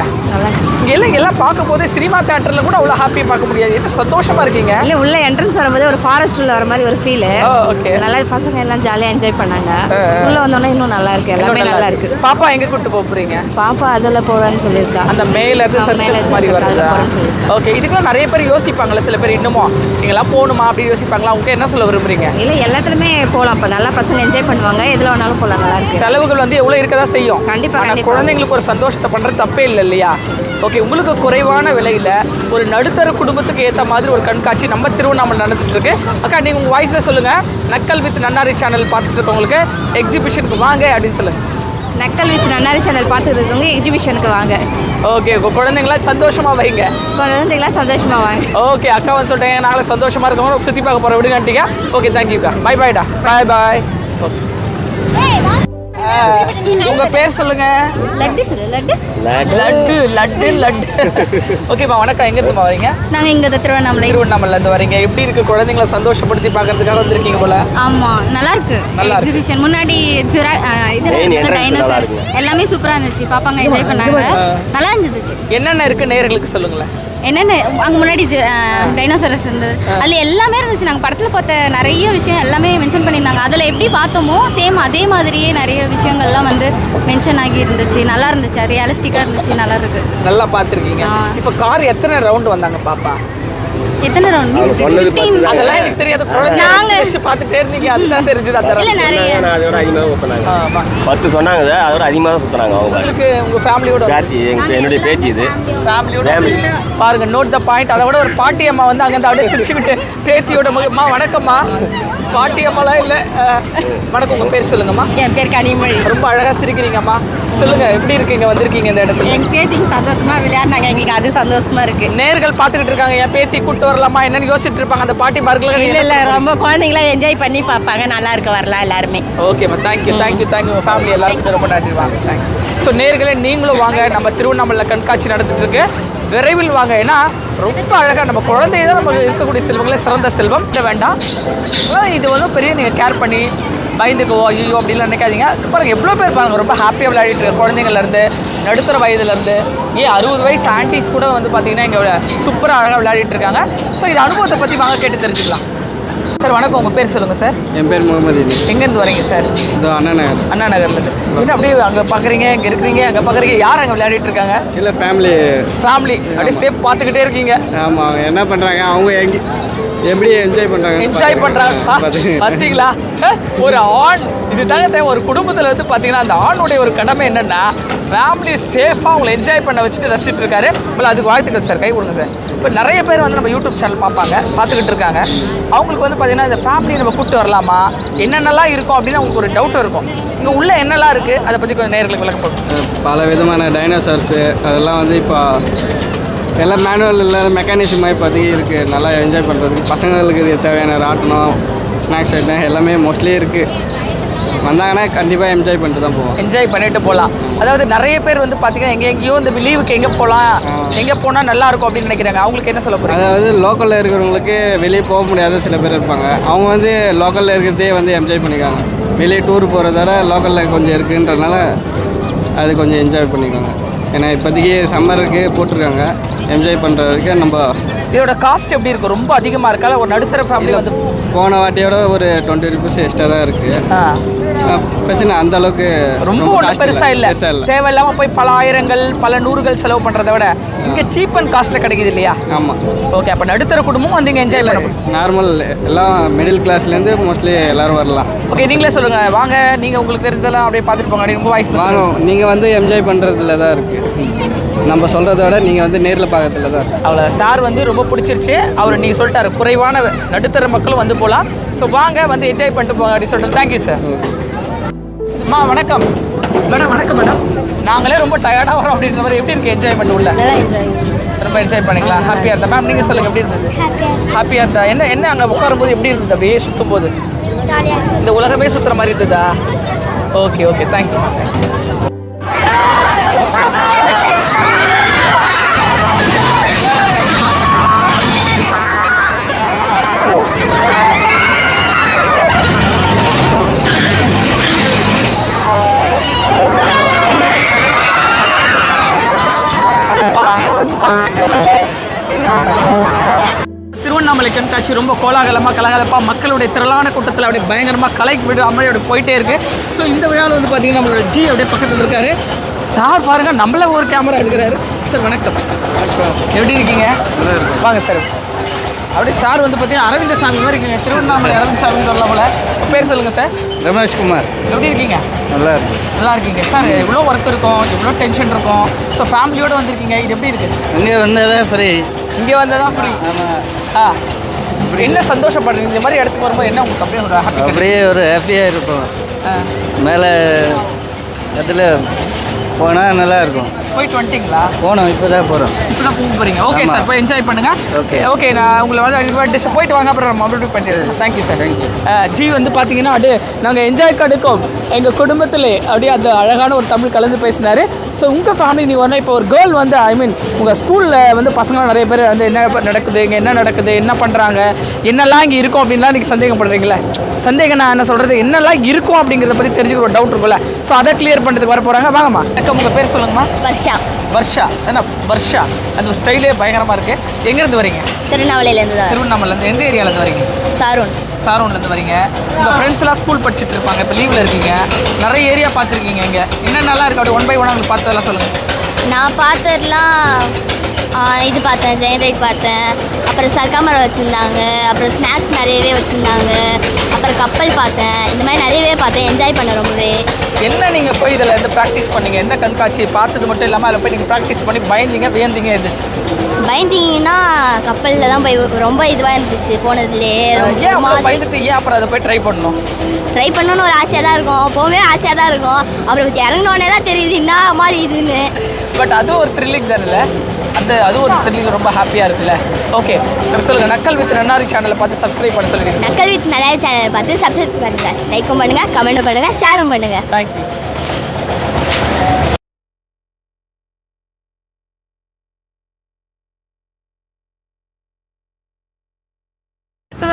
இங்கே எல்லாம் பார்க்கும் போது சினிமா தியேட்டரில் கூட அவ்வளோ ஹாப்பியாக பார்க்க முடியாது. என்ன சந்தோஷமாக இருக்கீங்க? இல்லை, உள்ள என்ட்ரன்ஸ் வரும்போது ஒரு ஃபாரஸ்ட் உள்ள வர மாதிரி ஒரு ஃபீல். ஓகே, நல்லா பசங்க எல்லாம் ஜாலியாக என்ஜாய் பண்ணாங்க. உள்ள வந்தோடனே இன்னும் நல்லா இருக்கு, எல்லாமே நல்லா இருக்கு. பாப்பா எங்கே கூப்பிட்டு போகிறீங்க? பாப்பா அதில் போகிறான்னு சொல்லியிருக்கா. அந்த மேலேருந்து மாதிரி வருது. ஓகே, இதுக்கெல்லாம் நிறைய பேர் யோசிப்பாங்கல்ல, சில பேர் இன்னமும் இங்கெல்லாம் போகணுமா அப்படின்னு யோசிப்பாங்களா? அவங்க என்ன சொல்ல விரும்புறீங்க? இல்லை, எல்லாத்துலேயுமே போகலாம். இப்போ நல்லா பசங்க என்ஜாய் பண்ணுவாங்க. எதில் வேணாலும் போகலாம், நல்லா இருக்கு. செலவுகள் வந்து எவ்வளோ இருக்க தான் செய்யும். கண்டிப்பாக குழந்தைங்களுக்கு ஒரு சந்தோஷத்தை பண்ணுறது தப்பே இல்லை இல்லையா? ஓகே, உங்களுக்கு குறைவான விலையில் ஒரு நடுத்தர குடும்பத்துக்கு ஏற்ற மாதிரி ஒரு கண்காட்சி நம்ம திருவண்ணாமலை நடந்துட்டு இருக்கு. அக்கா, நீங்கள் உங்கள் வாய்ஸில் சொல்லுங்கள், நக்கல் வித் நன்னாரி சேனல் பார்த்துட்டு இருக்கவங்களுக்கு எக்ஸிபிஷனுக்கு வாங்க அப்படின்னு சொல்லுங்கள். நக்கல் வித் நன்னாரி சேனல் பார்த்துட்டு இருக்கவங்க எக்ஸிபிஷனுக்கு வாங்க. ஓகே, குழந்தைங்களா சந்தோஷமாக வைங்க. குழந்தைங்களா சந்தோஷமாக வாங்க. ஓகே, அக்கா வந்து சொல்லிட்டேன், நாங்களே சந்தோஷமாக இருக்கவங்க சுற்றி பார்க்க போகிற விடுங்கன்ட்டீங்க. ஓகே, தேங்க்யூக்கா. பை பாய்டா. பாய். ஓகே, உங்க பேர் சொல்லுங்க. லட்டு சொல்லு. லட்டு. ஓகேம்மா, வணக்கம். எங்க இருந்து வரீங்க? நாங்க இங்க திருவண்ணாமலைல இருந்து வரீங்க. எப்படி இருக்கு? குழந்தைங்களை சந்தோஷப்படுத்தி பார்க்கறதுக்காக வந்திருக்கீங்க போல. ஆமா, நல்லா இருக்கு. எக்ஸிபிஷன் முன்னாடி டைனோசர் எல்லாமே சூப்பரா இருந்துச்சு. பாப்பாங்க என்ஜாய் பண்ணாங்க, நல்லா இருந்துச்சு. என்னென்ன இருக்கு நேயர்களுக்கு சொல்லுங்களேன். என்னென்ன அங்கே முன்னாடி டைனோசரஸ் இருந்தது, அதில் எல்லாமே இருந்துச்சு. நாங்கள் படத்தில் பார்த்த நிறைய விஷயம் எல்லாமே மென்ஷன் பண்ணியிருந்தாங்க. அதில் எப்படி பார்த்தோமோ சேம் அதே மாதிரியே நிறைய விஷயங்கள்லாம் வந்து மென்ஷன் ஆகி இருந்துச்சு. நல்லா இருந்துச்சு, ரியலிஸ்டிக்காக இருந்துச்சு, நல்லா இருக்கு. நல்லா பார்த்துருக்கீங்க. இப்போ கார் எத்தனை ரவுண்டு வந்தாங்க பாப்பா? எத்தனை ரவுண்ட் அதெல்லாம் எனக்கு தெரியாது. குழந்தை பார்த்துட்டே இருந்தீங்க, அதுதான் தெரிஞ்சது. இல்லை நிறைய அதோட அதிகமாக ஓப்பனாங்க 10 சொன்னாங்க, அதோட அதிகமாக தான் சுற்றுறாங்க அவங்க. உங்களுக்கு உங்கள் ஃபேமிலியோட என்னுடைய பேத்தி இது ஃபேமிலியோட பாருங்க. Note the point. அதை விட ஒரு பாட்டி அம்மா வந்து அங்கே அப்படியே சிரிச்சுக்கிட்டு பேத்தியோட மகம்மா வணக்கம்மா. பாட்டி அம்மாலாம் இல்லை. வணக்கம். உங்கள் பேர் சொல்லுங்கம்மா. என் பேர் கனிமொழி. ரொம்ப அழகாக சிரிக்கிறீங்கம்மா. சொல்லுங்க, எப்படி இருக்கீங்க? வந்திருக்கீங்க இந்த இடத்துல? எங்கள் பேத்திக்கு சந்தோஷமா விளையாடினாங்க, எங்களுக்கு அது சந்தோஷமா இருக்கு. நேர்கள் பார்த்துக்கிட்டு இருக்காங்க, என் பேத்தி கூட்டு வரலாமா என்னன்னு யோசிச்சுட்டு இருப்பாங்க அந்த பாட்டி பார்க்கல. இல்லை ரொம்ப குழந்தைங்களாம் என்ஜாய் பண்ணி பார்ப்பாங்க, நல்லா இருக்கு, வரலாம் எல்லாருமே. ஓகேம்மா, தேங்க்யூ தேங்க்யூ தேங்க்யூ. உங்கள் ஃபேமிலி எல்லாருக்கும் ரொம்ப நன்றி. வாங்க தேங்க்யூ. ஸோ நேர்களே, நீங்களும் வாங்க. நம்ம திருவண்ணாமலை கண்காட்சி நடந்துட்டு இருக்கு. விரைவில் வாங்க. ஏன்னா ரொம்ப அழகாக நம்ம குழந்தைய தான் நமக்கு இருக்கக்கூடிய செல்வங்களே சிறந்த செல்வம். வேண்டாம், இது வந்து பெரிய நீங்கள் கேர் பண்ணி பயந்துக்குவோ ஐயோ அப்படின்லாம் நினைக்காதீங்க. பாருங்கள் எவ்வளோ பேர் பாருங்கள் ரொம்ப ஹாப்பியாக விளையாடிட்டு இருக்க. குழந்தைங்கள்லேருந்து நடுத்தர வயதுலேருந்து 60 வயசு ஆன்டிஸ் கூட வந்து பார்த்தீங்கன்னா இங்கே சூப்பராக அழகாக விளையாடிட்டு இருக்காங்க. ஸோ இது அனுபவத்தை பற்றி வாங்க கேட்டு தெரிஞ்சுக்கலாம். சார் வணக்கம். உங்கள் பேர் சொல்லுங்கள் சார். என் பேர் முகமது. எங்கேருந்து வரீங்க சார்? இதோ அண்ணா நகர். அண்ணா நகர்லேருந்து. என்ன அப்படியே அங்கே பார்க்குறீங்க, இங்கே இருக்கிறீங்க, அங்கே பார்க்குறீங்க. யார் அங்கே விளையாடிட்டு இருக்காங்க? இல்லை ஃபேமிலி அப்படியே சேஃப் பார்த்துக்கிட்டே இருக்கீங்க. ஆமாம், என்ன பண்ணுறாங்க அவங்க எப்படி என்ஜாய் பண்ணுறாங்க பார்த்தீங்களா? ஒரு ஆண் இதுதாங்க ஒரு குடும்பத்தில் வந்து பார்த்தீங்கன்னா அந்த ஆணுடைய ஒரு கடமை என்னென்னா ஃபேமிலி சேஃபாக அவங்களை என்ஜாய் பண்ண வச்சுட்டு ரசிச்சுட்டு இருக்காரு. இப்போ அதுக்கு வாழ்த்துக்கள் சார், கை கொடுங்க சார். இப்போ நிறைய பேர் வந்து நம்ம யூடியூப் சேனல் பார்த்துக்கிட்டு இருக்காங்க. அவங்களுக்கு வந்து பார்த்தீங்கன்னா இந்த ஃபேமிலி நம்ம கூப்பிட்டு வரலாமா, என்னென்னலாம் இருக்கும் அப்படின்னு அவங்களுக்கு ஒரு டவுட் இருக்கும். இங்கே உள்ள என்னெல்லாம் இருக்குது அதை பற்றி கொஞ்சம் நேர்களுக்கு விளக்கம் போடும். பல விதமான டைனோசர்ஸு அதெல்லாம் வந்து இப்போ எல்லாம் மேனுவல் இல்லை மெக்கானிசம் மாதிரி பற்றி இருக்குது. நல்லா என்ஜாய் பண்ணுறதுக்கு பசங்களுக்கு தேவையான ராட்டனம், ஸ்நாக்ஸ் ஐட்டம் எல்லாமே மோஸ்ட்லி இருக்குது. வந்தாங்கன்னா கண்டிப்பாக என்ஜாய் பண்ணிட்டு தான் போவோம். என்ஜாய் பண்ணிட்டு போகலாம். அதாவது நிறைய பேர் வந்து பார்த்தீங்கன்னா எங்கேயோ இந்த லீவுக்கு எங்கே போகலாம், எங்கே போனால் நல்லாயிருக்கும் அப்படின்னு நினைக்கிறாங்க. அவங்களுக்கு என்ன சொல்ல போகிறீங்க? அதாவது லோக்கலில் இருக்கிறவங்களுக்கு வெளியே போக முடியாத சில பேர் இருப்பாங்க. அவங்க வந்து லோக்கலில் இருக்கிறதே வந்து என்ஜாய் பண்ணிக்காங்க. வெளியே டூர் போகிறதால லோக்கலில் கொஞ்சம் இருக்குன்றதுனால அது கொஞ்சம் என்ஜாய் பண்ணிக்காங்க. ஏன்னா இப்போதைக்கு சம்மருக்கு போட்டிருக்காங்க, என்ஜாய் பண்ணுற வரைக்கும் நம்ம. இதோட காஸ்ட் எப்படி இருக்கும்? ரொம்ப அதிகமாக இருக்கா? ஒரு நடுத்தர ஃபேமிலி வந்து போன வாட்டியோட ஒரு 20 rupees எக்ஸ்ட்ரா தான் இருக்குது. பிரச்சனை அந்த அளவுக்கு ரொம்ப பெருசாக இல்லை. தேவையில்லாமல் போய் பல ஆயிரங்கள் பல நூறுகள் செலவு பண்ணுறத விட இங்கே சீப் அண்ட் காஸ்ட்டில் கிடைக்குது இல்லையா? ஆமாம். ஓகே, அப்போ நடுத்தர குடும்பம் வந்து இங்கே என்ஜாய் பண்ணலாம். நார்மல் எல்லாம் மிடில் கிளாஸ்லேருந்து மோஸ்ட்லி எல்லோரும் வரலாம். ஓகே, நீங்களே சொல்லுங்கள். வாங்க, நீங்கள் உங்களுக்கு தெரிஞ்சதெல்லாம் அப்படியே பார்த்துட்டு போங்க. ரொம்ப வாய்ஸ் வாங்க. நீங்கள் வந்து என்ஜாய் பண்ணுறதுல தான் இருக்குது. நம்ம சொல்கிறத விட நீங்கள் வந்து நேரில் பார்க்கறதுல தான் இருக்குது. அவ்வளோ சார் வந்து ரொம்ப பிடிச்சிருச்சு. அவர் நீங்கள் சொல்லிட்டாரு குறைவான நடுத்தர மக்களும் வந்து போகலாம். ஸோ வாங்க, வந்து என்ஜாய் பண்ணிட்டு போங்க அப்படின்னு சொல்லிட்டு. Thank you sir. அம்மா வணக்கம். மேடம் வணக்கம் மேடம். நாங்களே ரொம்ப டயர்டாக வரோம் அப்படின்ற மாதிரி எப்படி இருக்குது என்ஜாய்மெண்ட் உள்ள? ரொம்ப என்ஜாய் பண்ணிங்களா? ஹாப்பியாக இருந்தா மேம்? நீங்கள் சொல்லுங்கள், எப்படி இருந்தது? ஹாப்பியாக இருந்தா. என்ன அங்கே உட்காரும்போது எப்படி இருந்தது? அப்படியே சுற்றும் போது இந்த உலகமே சுற்றுற மாதிரி இருந்ததா? Okay okay, thank you. திருவண்ணாமலை கண்காட்சி ரொம்ப கோலாகலமாக கலகலப்பாக மக்களுடைய திரளான கூட்டத்தில் அப்படியே பயங்கரமாக கலைக்கு விட மாதிரி அப்படி போயிட்டே இருக்குது. ஸோ இந்த விழாவில் வந்து பார்த்தீங்கன்னா நம்மளோட ஜி அப்படியே பக்கத்தில் இருக்காரு. சார் பாருங்கள், நம்மள ஒரு கேமரா எடுக்கிறாரு. சார் வணக்கம். எப்படி இருக்கீங்க? வாங்க சார். அப்படியே சார் வந்து பார்த்தீங்கன்னா அரவிந்த சாமி மாதிரி இருக்கீங்க. திருவண்ணாமலை அரவிந்த் சாமின்னு சொல்ல போல. பேர் சொல்லுங்கள் சார். ரமேஷ்குமார். எப்படி இருக்கீங்க? நல்லா இருக்கு. நல்லா இருக்கீங்க சார். எவ்வளோ ஒர்க் இருக்கும், எவ்வளோ டென்ஷன் இருக்கும். ஸோ ஃபேமிலியோடு வந்திருக்கீங்க, இது எப்படி இருக்குது? இங்கே வந்ததான் ஃப்ரீ. இங்கே வந்ததான் ஃப்ரீ. ஆமாம். என்ன சந்தோஷப்படுறீங்க இந்த மாதிரி இடத்துக்கு வரும்போது? என்ன உங்களுக்கு அப்படியே ஒரு ஹாப்பி? அப்படியே ஒரு ஹாப்பியாக இருக்கும். மேலே அதில் போனால் நல்லா இருக்கும். போயிட்டு வந்துட்டீங்களா? போனோம், இப்போ தான் போகிறோம். இப்போ தான் போகிறீங்க. ஓகே சார், போய் என்ஜாய் பண்ணுங்கள். ஓகே ஓகே, நான் உங்களை வந்து போயிட்டு வாங்க, அப்புறம் நம்ம அப்டேட் பண்ணிடுறேன். Thank you sir. தேங்க்யூ. ஜி வந்து பார்த்தீங்கன்னா அப்படியே நாங்கள் என்ஜாய் கடுக்கும் எங்கள் குடும்பத்திலே அப்படியே அந்த அழகான ஒரு தமிழ் கலந்து பேசினார். ஸோ உங்கள் ஃபேமிலி நீங்கள் வரணும். இப்போ ஒரு கேர்ள் வந்து உங்கள் ஸ்கூலில் வந்து பசங்களாம் நிறைய பேர் வந்து என்ன நடக்குது, இங்கே என்ன நடக்குது, என்ன பண்ணுறாங்க, என்னெல்லாம் இங்கே இருக்கும் அப்படின்லாம் நீங்கள் சந்தேகப்படுறீங்களே? சந்தேகம் நான் என்ன சொல்கிறது, என்னெல்லாம் இருக்கும் அப்படிங்கிறத பற்றி தெரிஞ்சுக்க ஒரு டவுட் இருக்கும்ல. ஸோ அதை கிளியர் பண்ணுறதுக்கு வர போகிறாங்க. வாங்கம்மா. அக்கா, உங்கள் பேர் சொல்லுங்கம்மா. வர்ஷா. வர்ஷா என்ன? வர்ஷா, அந்த ஸ்டைலே பயங்கரமாக இருக்குது. எங்கேருந்து வரீங்க? திருவண்ணாமலையிலேருந்து தான். திருவண்ணாமலேருந்து. எந்த ஏரியாவிலேருந்து வரீங்க? சாரோன்லேருந்து வரீங்க. உங்கள் ஃப்ரெண்ட்ஸ்லாம் ஸ்கூல் படிச்சுட்டு இருப்பாங்க, இப்போ லீவில் இருக்கீங்க, நிறைய ஏரியா பார்த்துருக்கீங்க. இங்கே என்னென்னலாம் இருக்குது? அப்படி 1 by 1 உங்களுக்கு பார்த்ததெல்லாம் சொல்லுங்கள். நான் பார்த்ததுலாம் இது பார்த்தேன், ஜெயின் ரைட் பார்த்தேன், அப்புறம் சர்க்காமரம் வச்சுருந்தாங்க, அப்புறம் ஸ்நாக்ஸ் நிறையவே வச்சுருந்தாங்க, அப்புறம் கப்பல் பார்த்தேன். இந்த மாதிரி நிறையவே பார்த்தேன், என்ஜாய் பண்ணேன் ரொம்பவே. என்ன நீங்கள் போய் இதில் வந்து ப்ராக்டிஸ் பண்ணீங்க? என்ன கண்காட்சி பார்த்தது மட்டும் இல்லாமல் அதில் போய் நீங்கள் ப்ராக்டிஸ் பண்ணி பயந்தீங்க வியந்தீங்க? இது பயந்தீங்கன்னா கப்பலில் தான் போய் ரொம்ப இதுவாக இருந்துச்சு போனதுலேயே. ஏன் அப்புறம் பயந்துட்டு ஏன் அப்புறம் அதை போய் ட்ரை பண்ணணும்? ட்ரை பண்ணணும்னு ஒரு ஆசையாக தான் இருக்கும், போகவே ஆசையாக தான் இருக்கும். அப்புறம் இறங்கினோடனே தான் தெரியுது என்ன மாதிரி இதுன்னு. பட் அது ஒரு த்ரில்லிங் தானே, அது ஒரு த்ரில்லிங், ரொம்ப ஹாப்பியாக இருக்குல்ல. ஓகே, நம்ம சொல்லுங்கள், நக்கல் வித் நன்னாரி சேனலை பார்த்து சப்ஸ்கிரைப் பண்ண சொல்லுங்கள். நக்கல் வித் நன்னாரி சேனலை பார்த்து சப்ஸ்கிரைப் பண்ணுங்கள், லைக்கும் பண்ணுங்கள், கமெண்ட்டும் பண்ணுங்கள், ஷேரும் பண்ணுங்கள். தேங்க்யூ.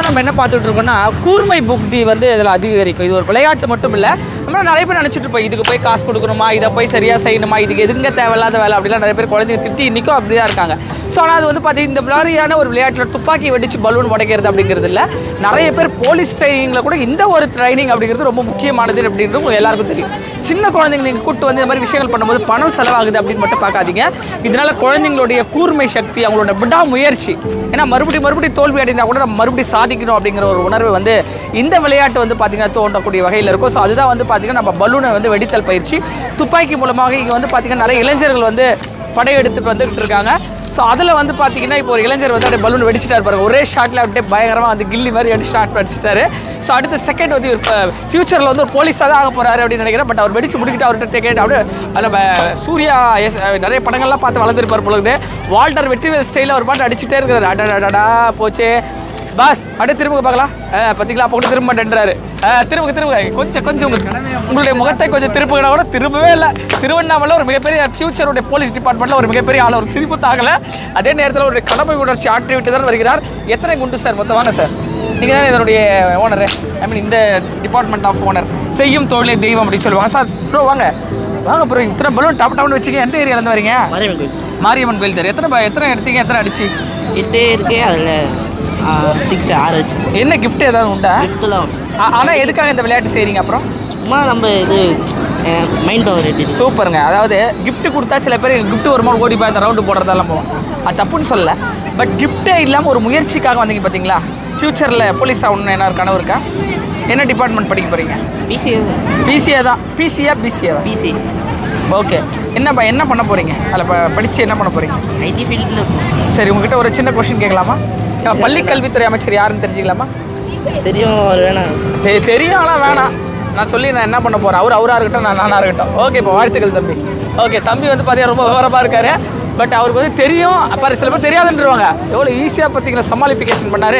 நம்ம என்ன பார்த்துட்டு இருக்கோம்னா கூர்மை புக்தி வந்து இதில் அதிகரிக்கும். இது ஒரு விளையாட்டு மட்டும் இல்லை, நம்ம நிறைய பேர் நினச்சிட்டு இருப்போம் இதுக்கு போய் காசு கொடுக்கணுமா, இதை போய் சரியாக செய்யணுமா, இதுக்கு எதுங்க தேவையில்லாத வேலை அப்படிலாம் நிறைய பேர் குழந்தைங்க திட்டி இன்றைக்கும் அப்படி தான் இருக்காங்க. ஸோ ஆனால் அது வந்து பார்த்தீங்கன்னா இந்த மாதிரியான ஒரு விளையாட்டில் துப்பாக்கி வெடிச்சு பலூன் உடைக்கிறது அப்படிங்கிறது இல்லை. நிறைய பேர் போலீஸ் ட்ரைனிங்கில் கூட இந்த ஒரு ட்ரைனிங் அப்படிங்கிறது ரொம்ப முக்கியமானது அப்படின்றது எல்லாருக்கும் தெரியும். சின்ன குழந்தைங்க நீங்கள் கூப்பிட்டு வந்து இந்த மாதிரி விஷயங்கள் பண்ணும்போது பணம் செலவாகுது அப்படின்னு மட்டும் பார்க்காதீங்க. இதனால் குழந்தைங்களுடைய கூர்மை சக்தி, அவங்களோட விடாமுயற்சி, ஏன்னா மறுபடியும் தோல்வி அடைந்தால் கூட நம்ம மறுபடியும் சாதிக்கணும் அப்படிங்கிற ஒரு உணர்வு வந்து இந்த விளையாட்டு வந்து பார்த்திங்கன்னா தோன்றக்கூடிய வகையில் இருக்கும். ஸோ அதுதான் வந்து பார்த்திங்கன்னா நம்ம பலூனை வந்து வெடித்தல் பயிற்சி துப்பாக்கி மூலமாக இங்கே வந்து பார்த்திங்கன்னா நிறைய இளைஞர்கள் வந்து படையெடுத்துட்டு வந்துகிட்டு இருக்காங்க. ஸோ அதில் வந்து பார்த்தீங்கன்னா இப்போ ஒரு இளைஞர் வந்து அப்படியே பலூன் வெடிச்சிட்டாரு பாருங்க, ஒரே ஷாட்டில் அப்படியே பயங்கரமாக வந்து கில்லி மாதிரி அடி ஷாட் வெடிச்சிட்டாரு. ஸோ அடுத்த செகண்ட் வந்து இப்போ ஃபியூச்சரில் வந்து ஒரு போலீஸாக தான் ஆக போகிறாரு அப்படின்னு நினைக்கிறேன். பட் அவர் வெடிச்சு முடிக்கிட்டு அவர்கிட்ட டிக்கெட் அப்படியே அதில் சூர்யா நிறைய படங்கள்லாம் பார்த்து வளர்ந்துருப்பார் பொழுது. வால்டர் வெற்றிவேல் ஸ்டைலில் ஒரு பாட்டு அடிச்சுட்டே இருக்கிறாரு. அடடா போச்சே பாஸ், அப்படியே திரும்ப பார்க்கலாம். பார்த்தீங்களா, அப்போ கூட திரும்ப மாட்டேன்றாரு. திரும்ப கொஞ்சம் உங்களுடைய முகத்தை கொஞ்சம் திருப்புகினா கூட திரும்பவே இல்லை. திருவண்ணாமலை ஒரு மிகப்பெரிய ஃபியூச்சருடைய போலீஸ் டிபார்ட்மெண்ட்டில் ஒரு மிகப்பெரிய ஆள், ஒரு சிரிப்பு தாகலை. அதே நேரத்தில் ஒரு கடமை உணர்ச்சி ஆற்றி விட்டு தான் வருகிறார். எத்தனை குண்டு சார் மொத்தம்? வாங்க சார், நீங்கள் தானே இதனுடைய ஓனரு, இந்த டிபார்ட்மெண்ட் ஆஃப் ஓனர். செய்யும் தொழிலே தெய்வம் அப்படின்னு சொல்லுவாங்க. சார் ப்ரோ வாங்க ப்ரோ, இத்தனை பலூன் டாப்னு வச்சுக்க. எந்த ஏரியாவிலேருந்து வரீங்க? மாரியம்மன் கோயில் தெரியும். எத்தனை எடுத்தீங்க, எத்தனை அடிச்சு? 8 இருக்கு, அதில் 6 6 என்ன கிஃப்ட் ஏதாவது உண்டா? கிஃப்ட்லாம். ஆனால் எதுக்காக இந்த விளையாட்டு செய்கிறீங்க? அப்புறம் சும்மா நம்ம இது மைண்ட் பவர். சூப்பருங்க. அதாவது கிஃப்ட் கொடுத்தா சில பேர் கிஃப்ட் வரும்போது ஓடி போய் அந்த ரவுண்டு போடுறதெல்லாம் போவோம், அது தப்புன்னு சொல்லலை. பட் கிஃப்ட்டே இல்லாமல் ஒரு முயற்சிக்காக வந்தீங்க பார்த்தீங்களா. ஃப்யூச்சரில் போலீஸ் ஆகணும்னு என்ன கனவு இருக்கா? என்ன டிபார்ட்மெண்ட் படிக்க போகிறீங்க? பிசிஏ தான். பிசியா பிசிஏவா? பிசி. ஓகே, என்ன பண்ண போகிறீங்க அதில்? படித்து என்ன பண்ண போகிறீங்க? ஐடி ஃபீல்டில். சரி, உங்ககிட்ட ஒரு சின்ன கொஸ்டின் கேட்கலாமா? பள்ளி கல்வித்துறை அமைச்சர் யாருன்னு தெரிஞ்சுக்கலாமா? தெரியும், வேணாம் தெரியும், ஆனால் வேணாம். நான் சொல்லி நான் என்ன பண்ண போகிறேன், அவராக இருக்கட்டும், நானாக இருக்கட்டும். ஓகே, இப்போ வாழ்த்துக்கள் தம்பி. ஓகே, தம்பி வந்து பார்த்தீங்கன்னா ரொம்ப விவரமாக இருக்காரு. பட் அவருக்கு வந்து தெரியும், அப்போ சில பேர் தெரியாதுன்றவாங்க. எவ்வளோ ஈஸியாக பார்த்தீங்கன்னா சமாளிஃபிகேஷன் பண்ணார்.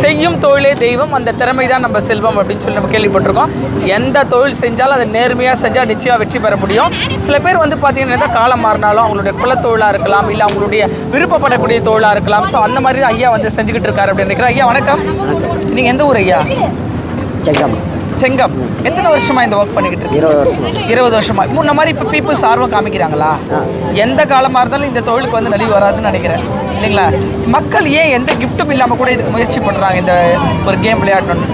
செய்யும் தொழிலே தெய்வம், அந்த திறமை தான் நம்ம செல்வம் அப்படின்னு சொல்லி நம்ம கேள்விப்பட்டிருக்கோம். எந்த தொழில் செஞ்சாலும் அதை நேர்மையாக செஞ்சால் நிச்சயமாக வெற்றி பெற முடியும். சில பேர் வந்து பார்த்தீங்கன்னா காலம் மாறினாலும் அவங்களுடைய குலத்தொழிலாக இருக்கலாம், இல்லை அவங்களுடைய விருப்பப்படக்கூடிய தொழிலாக இருக்கலாம். ஸோ அந்த மாதிரி ஐயா வந்து செஞ்சுக்கிட்டு இருக்காரு அப்படின்னு நினைக்கிறேன். ஐயா வணக்கம். நீங்கள் எந்த ஊர் ஐயா? செங்கம். எத்தனை வருஷமா இந்த ஒர்க் பண்ணிக்கிட்டு இருக்கு? 20 வருஷமா. முன்ன மாதிரி இப்போ பீப்புள்ஸ் ஆர்வம் காமிக்கிறாங்களா? எந்த காலமாக இருந்தாலும் இந்த தொழிலுக்கு வந்து நலிவு வராதுன்னு நினைக்கிறேன், இல்லைங்களா? மக்கள் ஏன் எந்த கிஃப்ட்டும் இல்லாமல் கூட இதுக்கு முயற்சி பண்ணுறாங்க? இந்த ஒரு கேம் விளையாடணும்,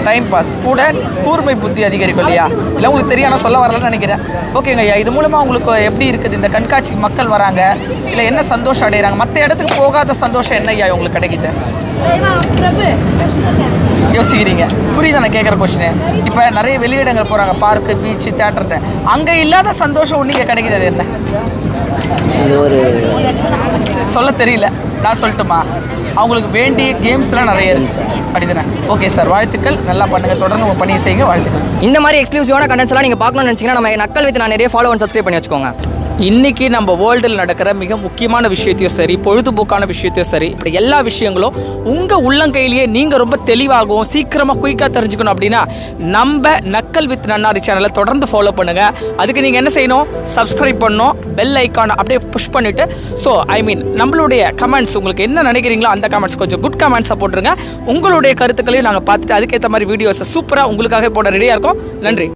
டைம் பாஸ் கூட கூர்மை புத்தி அதிகரிக்கும் இல்லையா? இல்லை உங்களுக்கு தெரியாமல் சொல்ல வரலன்னு நினைக்கிறேன். ஓகேங்க ஐயா, இது மூலமாக உங்களுக்கு எப்படி இருக்குது? இந்த கண்காட்சிக்கு மக்கள் வராங்க, இல்லை என்ன சந்தோஷம் அடைகிறாங்க? மற்ற இடத்துக்கு போகாத சந்தோஷம் என்ன ஐயா உங்களுக்கு கிடைக்குது? யோசிக்கிறீங்க? புரியுதா நான் கேட்குற கொஸ்டின்? இப்போ நிறைய வெளியிடங்கள் போகிறாங்க, பார்க்கு, பீச்சு, தேட்டர்ட்டு, அங்கே இல்லாத சந்தோஷம் நீங்கள் கிடைக்குது. அது என்ன? சொல்ல தெரியல, நான் சொல்லட்டுமா? அவங்களுக்கு வேண்டிய கேம்ஸ்லாம் நிறைய இருக்குது அப்படிதானே? ஓகே சார், வாழ்த்துக்கள், நல்லா பண்ணுங்கள், தொடர்ந்து உங்கள் பணியை செய்யுங்க, வாழ்த்துக்கள். இந்த மாதிரி எக்ஸ்க்ளூசிவான கண்டென்ட்ஸ்லாம் நீங்கள் பார்க்கணும்னு நினச்சிங்கன்னா நம்ம நக்கல் வித் நான் நிறைய ஃபாலோ அண்ட் சப்ஸ்கிரைப் பண்ணி வச்சுக்கோங்க. இன்றைக்கி நம்ம வேர்ல்டில் நடக்கிற மிக முக்கியமான விஷயத்தையும் சரி, பொழுதுபோக்கான விஷயத்தையும் சரி, இப்படி எல்லா விஷயங்களும் உங்கள் உள்ளங்கையிலேயே நீங்கள் ரொம்ப தெளிவாகவும் சீக்கிரமாக குயிக்காக தெரிஞ்சுக்கணும் அப்படின்னா நம்ம நக்கல் வித் நன்னாரி சேனலை தொடர்ந்து ஃபாலோ பண்ணுங்கள். அதுக்கு நீங்கள் என்ன செய்யணும்? சப்ஸ்கிரைப் பண்ணணும், பெல் ஐக்கானை அப்படியே புஷ் பண்ணிவிட்டு, ஸோ நம்மளுடைய கமெண்ட்ஸ் உங்களுக்கு என்ன நினைக்கிறீங்களோ அந்த கமெண்ட்ஸ் கொஞ்சம் குட் கமெண்ட்ஸாக போட்டுருங்க. உங்களுடைய கருத்துக்களையும் நாங்கள் பார்த்துட்டு அதுக்கேற்ற மாதிரி வீடியோஸை சூப்பராக உங்களுக்காக போட ரெடியாக இருக்கோம். நன்றி.